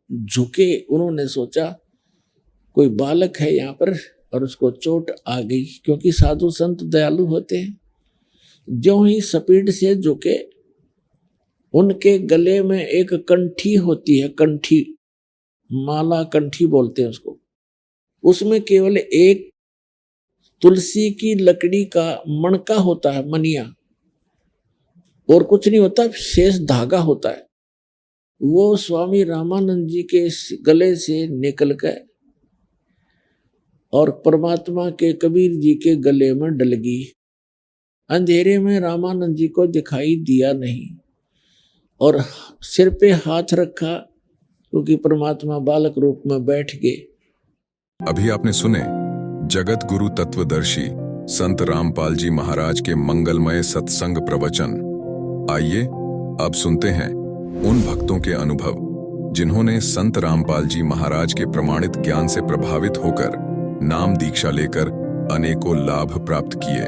झुके, उन्होंने सोचा कोई बालक है यहाँ पर और उसको चोट आ गई, क्योंकि साधु संत दयालु होते हैं। ज्यों ही स्पीड से झुके, उनके गले में एक कंठी होती है, कंठी, माला कंठी बोलते हैं उसको, उसमें केवल एक तुलसी की लकड़ी का मणका होता है, मनिया, और कुछ नहीं होता, शेष धागा होता है। वो स्वामी रामानंद जी के गले से निकल गए और परमात्मा के कबीर जी के गले में डल गई। अंधेरे में रामानंद जी को दिखाई दिया नहीं, और सिर पे हाथ रखा, क्योंकि परमात्मा बालक रूप में बैठ गए। अभी आपने सुने जगत गुरु तत्वदर्शी संत रामपाल जी महाराज के मंगलमय सत्संग प्रवचन। आइए अब सुनते हैं उन भक्तों के अनुभव जिन्होंने संत रामपाल जी महाराज के प्रमाणित ज्ञान से प्रभावित होकर नाम दीक्षा लेकर अनेकों लाभ प्राप्त किए।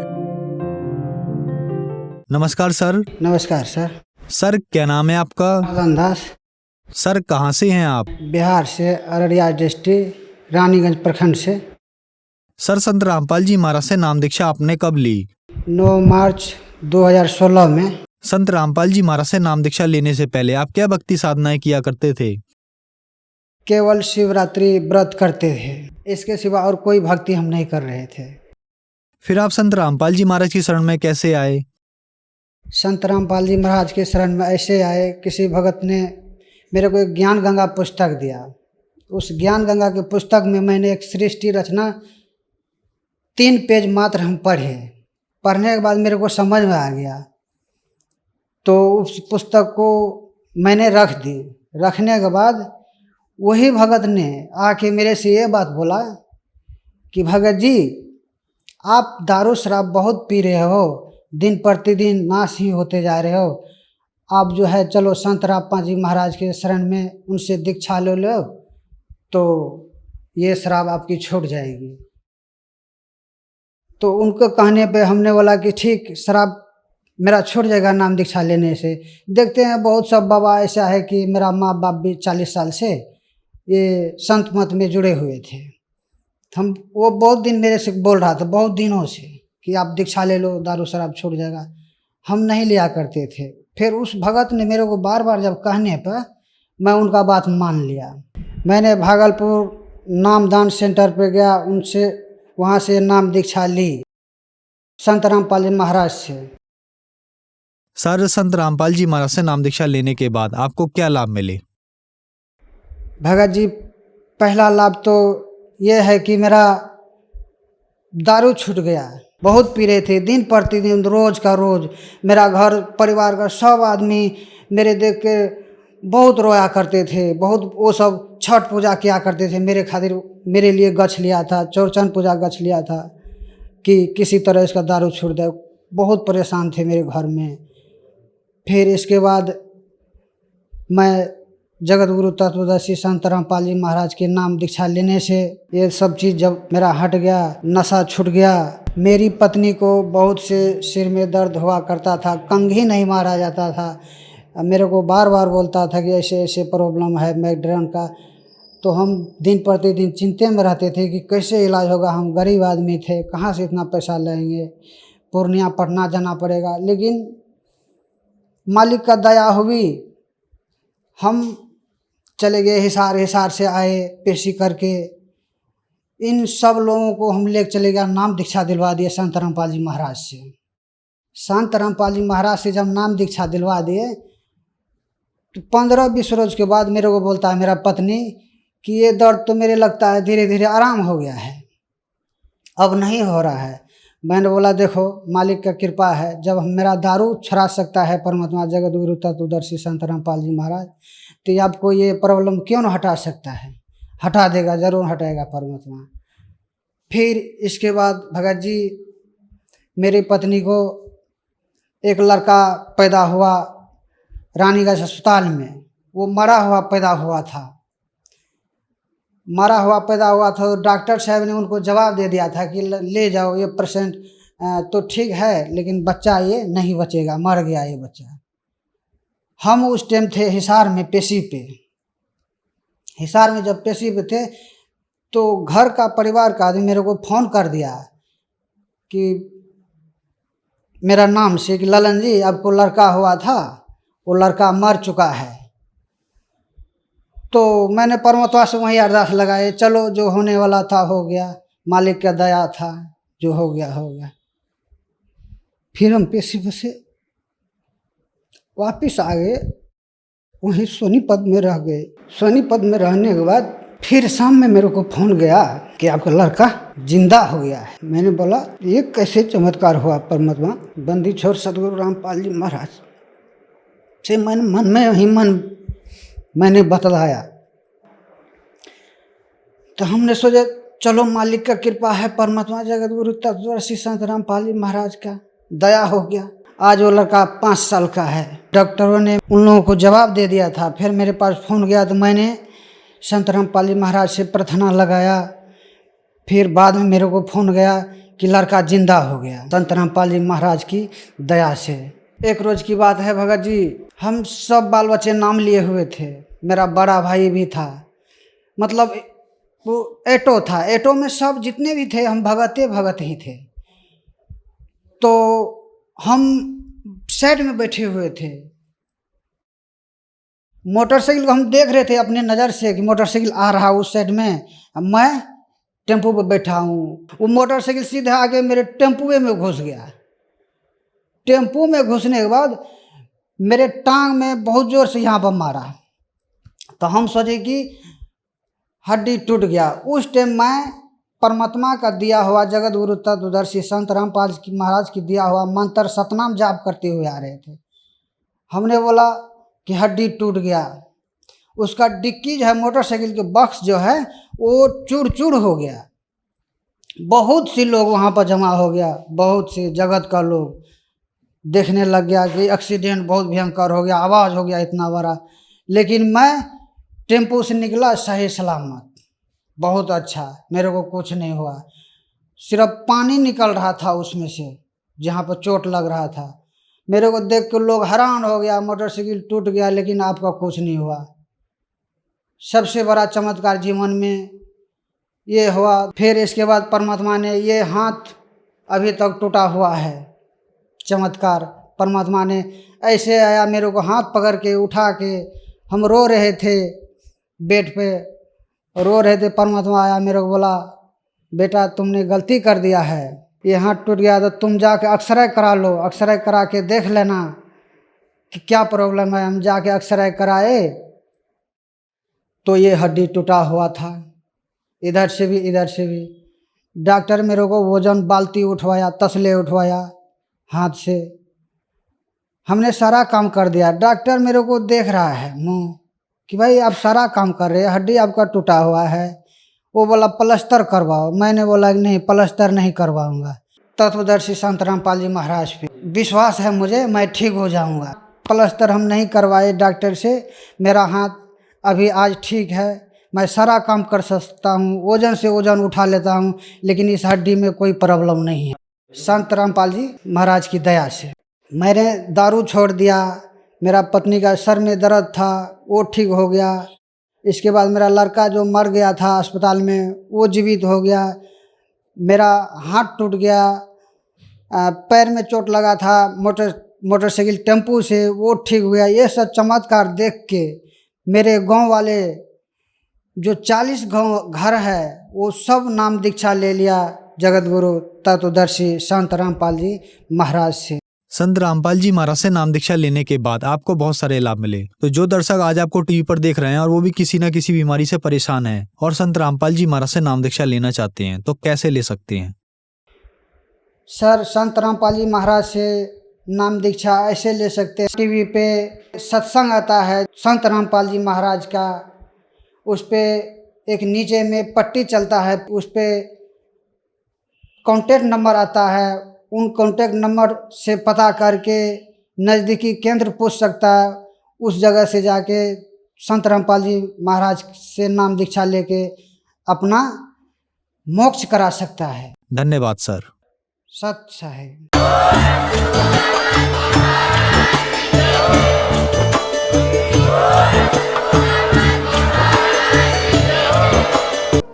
नमस्कार सर। नमस्कार सर। सर क्या नाम है आपका? दास। सर कहाँ से हैं आप? बिहार से, अररिया डिस्ट्रिक्ट, रानीगंज प्रखंड से। सर संत रामपाल जी महाराज से नाम दीक्षा आपने कब ली? 9 मार्च 2016 में। संत रामपाल जी महाराज से नाम दीक्षा लेने से पहले आप क्या भक्ति साधनाएं किया करते थे? केवल शिवरात्रि व्रत करते थे, इसके सिवा और कोई भक्ति हम नहीं कर रहे थे। फिर आप संत रामपाल जी महाराज की शरण में कैसे आए? संत रामपाल जी महाराज के शरण में ऐसे आए, किसी भगत ने मेरे को एक ज्ञान गंगा पुस्तक दिया। उस ज्ञान गंगा के पुस्तक में मैंने एक सृष्टि रचना 3 पेज मात्र हम पढ़े। पढ़ने के बाद मेरे को समझ में आ गया, तो उस पुस्तक को मैंने रख दी। रखने के बाद वही भगत ने आके मेरे से ये बात बोला कि भगत जी आप दारू शराब बहुत पी रहे हो, दिन प्रतिदिन नाश ही होते जा रहे हो, आप जो है चलो संत रामपाल जी महाराज के शरण में उनसे दीक्षा ले लो तो ये शराब आपकी छूट जाएगी। तो उनको कहने पे हमने बोला कि ठीक, शराब मेरा छूट जाएगा नाम दीक्षा लेने से। देखते हैं बहुत सब बाबा ऐसा है कि मेरा माँ बाप भी 40 साल से ये संत मत में जुड़े हुए थे। हम वो बहुत दिन मेरे से बोल रहा था, बहुत दिनों से, कि आप दीक्षा ले लो दारू शराब छूट जाएगा। हम नहीं लिया करते थे। फिर उस भगत ने मेरे को बार बार जब कहने पर मैं उनका बात मान लिया। मैंने भागलपुर नामदान सेंटर पे गया, उनसे वहाँ से नाम दीक्षा ली संत रामपाल जी महाराज से। सर संत रामपाल जी महाराज से नाम दीक्षा लेने के बाद आपको क्या लाभ मिले? भगत जी, पहला लाभ तो ये है कि मेरा दारू छूट गया। बहुत पी रहे थे, दिन प्रतिदिन, रोज का रोज। मेरा घर परिवार का सब आदमी मेरे देख के बहुत रोया करते थे। बहुत वो सब छठ पूजा किया करते थे मेरे खातिर। मेरे लिए गछ लिया था, चौरचन पूजा गछ लिया था कि किसी तरह इसका दारू छूट जाए। बहुत परेशान थे मेरे घर में। फिर इसके बाद मैं जगत गुरु तत्वदर्शी संत रामपाल जी महाराज के नाम दीक्षा लेने से ये सब चीज़ जब मेरा हट गया, नशा छूट गया। मेरी पत्नी को बहुत से सिर में दर्द हुआ करता था, कंघी नहीं मारा जाता था। मेरे को बार बार बोलता था कि ऐसे ऐसे प्रॉब्लम है माइग्रेन का। तो हम दिन प्रतिदिन चिंता में रहते थे कि कैसे इलाज होगा। हम गरीब आदमी थे, कहाँ से इतना पैसा लाएंगे, पूर्णिया पटना जाना पड़ेगा। लेकिन मालिक का दया हुई, हम चले गए हिसार। हिसार से आए पेशी करके। इन सब लोगों को हम लेकर चले गया, नाम दीक्षा दिलवा दिए संत रामपाल जी महाराज से। संत रामपाल जी महाराज से जब नाम दीक्षा दिलवा दिए तो 15-20 रोज के बाद मेरे को बोलता है मेरा पत्नी कि ये दर्द तो मेरे लगता है धीरे धीरे आराम हो गया है, अब नहीं हो रहा है। मैंने बोला देखो मालिक का कृपा है, जब मेरा दारू छुड़ा सकता है परमात्मा जगत गुरु तत्वदर्शी संत रामपाल जी महाराज, तो आपको ये प्रॉब्लम क्यों न हटा सकता है? हटा देगा, जरूर हटाएगा परमात्मा। फिर इसके बाद भगत जी मेरी पत्नी को एक लड़का पैदा हुआ रानीगंज अस्पताल में। वो मरा हुआ पैदा हुआ था। मरा हुआ पैदा हुआ था तो डॉक्टर साहब ने उनको जवाब दे दिया था कि ले जाओ, ये पेशेंट तो ठीक है लेकिन बच्चा ये नहीं बचेगा, मर गया ये बच्चा। हम उस टाइम थे हिसार में पेशी पे। हिसार में जब पेशी पे थे तो घर का परिवार का आदमी मेरे को फ़ोन कर दिया कि मेरा नाम से कि ललन जी आपको लड़का हुआ था, वो लड़का मर चुका है। तो मैंने परमात्मा से वहीं अरदास लगाए, चलो जो होने वाला था हो गया, मालिक का दया था, जो हो गया हो गया। फिर हम पेशी से वापिस आ गए, वहीं सोनीपत में रह गए। सोनीपत में रहने के बाद फिर शाम में मेरे को फ़ोन गया कि आपका लड़का जिंदा हो गया है। मैंने बोला ये कैसे चमत्कार हुआ परमात्मा? बंदी छोड़ सदगुरु रामपाल जी महाराज से मैंने बतलाया। तो हमने सोचा चलो मालिक का कृपा है, परमात्मा जगत गुरु तत्वदर्शी संत रामपाल जी महाराज का दया हो गया। आज वो लड़का 5 साल का है। डॉक्टरों ने उन लोगों को जवाब दे दिया था। फिर मेरे पास फ़ोन गया तो मैंने संत रामपाल जी महाराज से प्रार्थना लगाया। फिर बाद में मेरे को फ़ोन गया कि लड़का जिंदा हो गया संत रामपाल जी महाराज की दया से। एक रोज़ की बात है भगत जी, हम सब बाल बच्चे नाम लिए हुए थे। मेरा बड़ा भाई भी था, मतलब वो एटो था। एटो में सब जितने भी थे हम भगत ही थे। तो हम साइड में बैठे हुए थे। मोटरसाइकिल को हम देख रहे थे अपने नज़र से कि मोटरसाइकिल आ रहा उस साइड में, मैं टेम्पो पे बैठा हूँ। वो मोटरसाइकिल सीधे आके मेरे टेम्पुए में घुस गया। टेम्पो में घुसने के बाद मेरे टांग में बहुत ज़ोर से यहाँ पर मारा। तो हम सोचे कि हड्डी टूट गया। उस टाइम मैं परमात्मा का दिया हुआ जगत गुरु तत्वदर्शी संत रामपाल जी महाराज की दिया हुआ मंत्र सतनाम जाप करते हुए आ रहे थे। हमने बोला कि हड्डी टूट गया। उसका डिक्की जो है मोटरसाइकिल के बक्स जो है वो चूर चूर हो गया। बहुत सी लोग वहाँ पर जमा हो गया, बहुत से जगत का लोग देखने लग गया कि एक्सीडेंट बहुत भयंकर हो गया, आवाज़ हो गया इतना बड़ा। लेकिन मैं टेम्पो से निकला सही सलामत, बहुत अच्छा, मेरे को कुछ नहीं हुआ। सिर्फ पानी निकल रहा था उसमें से जहाँ पर चोट लग रहा था। मेरे को देख के लोग हैरान हो गया, मोटरसाइकिल टूट गया लेकिन आपका कुछ नहीं हुआ। सबसे बड़ा चमत्कार जीवन में ये हुआ। फिर इसके बाद परमात्मा ने ये हाथ अभी तक टूटा हुआ है। चमत्कार परमात्मा ने ऐसे आया, मेरे को हाथ पकड़ के उठा के, हम रो रहे थे बेड पे, रो रहे थे। परमात्मा आया, मेरे को बोला बेटा तुमने गलती कर दिया है, ये हाथ टूट गया तो तुम जाके एक्सरे करा लो, एक्सरे करा के देख लेना कि क्या प्रॉब्लम है। हम जाके एक्सरे कराए तो ये हड्डी टूटा हुआ था, इधर से भी इधर से भी। डॉक्टर मेरे को वजन बाल्टी उठवाया, तसले उठवाया हाथ से, हमने सारा काम कर दिया। डॉक्टर मेरे को देख रहा है मुँह कि भाई आप सारा काम कर रहे हैं, हड्डी आपका टूटा हुआ है। वो बोला प्लास्टर करवाओ। मैंने बोला कि नहीं प्लास्टर नहीं करवाऊंगा। तत्वदर्शी संत रामपाल जी महाराज पे विश्वास है मुझे, मैं ठीक हो जाऊंगा। प्लास्टर हम नहीं करवाए डॉक्टर से, मेरा हाथ अभी आज ठीक है, मैं सारा काम कर सकता हूँ, वजन से वजन उठा लेता हूँ, लेकिन इस हड्डी में कोई प्रॉब्लम नहीं है संत रामपाल जी महाराज की दया से। मैंने दारू छोड़ दिया, मेरा पत्नी का सर में दर्द था वो ठीक हो गया। इसके बाद मेरा लड़का जो मर गया था अस्पताल में वो जीवित हो गया। मेरा हाथ टूट गया, पैर में चोट लगा था मोटरसाइकिल टेम्पू से, वो ठीक हो गया। ये सब चमत्कार देख के मेरे गांव वाले जो 40 गांव घर है वो सब नाम दीक्षा ले लिया जगत गुरु तत्वदर्शी संत रामपाल जी महाराज से। संत रामपाल जी महाराज से नाम दीक्षा लेने के बाद आपको बहुत सारे लाभ मिले। तो जो दर्शक आज आपको टीवी पर देख रहे हैं और वो भी किसी न किसी बीमारी से परेशान हैं और संत रामपाल जी महाराज से नाम दीक्षा लेना चाहते हैं तो कैसे ले सकते हैं? सर संत रामपाल जी महाराज से नाम दीक्षा ऐसे ले सकते हैं, टीवी पे सत्संग आता है संत रामपाल जी महाराज का, उस पे एक नीचे में पट्टी चलता है, उस पे कॉन्टेक्ट नंबर आता है। उन कॉन्टेक्ट नंबर से पता करके नज़दीकी केंद्र पूछ सकता है, उस जगह से जाके संत रामपाल जी महाराज से नाम दीक्षा लेके अपना मोक्ष करा सकता है। धन्यवाद सर। सच है।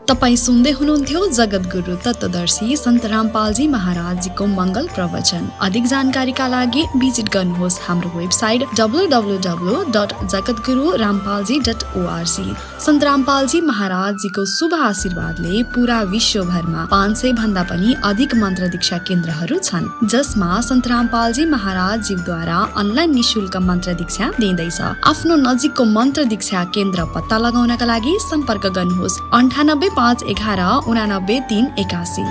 तपाई सुन्दै हुनुहुन्थ्यो जगत गुरु तत्वदर्शी सन्त रामपालजी महाराजजीको मङ्गल प्रवचन। अधिक जानकारीका लागि भिजिट गर्नुहोस् हाम्रो वेबसाइट www.jagatgururampalji.org। सन्त रामपालजी महाराजजीको शुभ आशीर्वादले पूरा विश्वभरमा 500 भन्दा पनि अधिक मन्त्र दीक्षा केन्द्रहरू छन्, जसमा सन्त रामपालजी महाराजजीद्वारा अनलाइन निशुल्क मन्त्र दीक्षा दिँदैछ। आफ्नो नजिकको मन्त्र दीक्षा केन्द्र पत्ता लगाउनका लागि सम्पर्क गर्नुहोस् 98 511 89 381।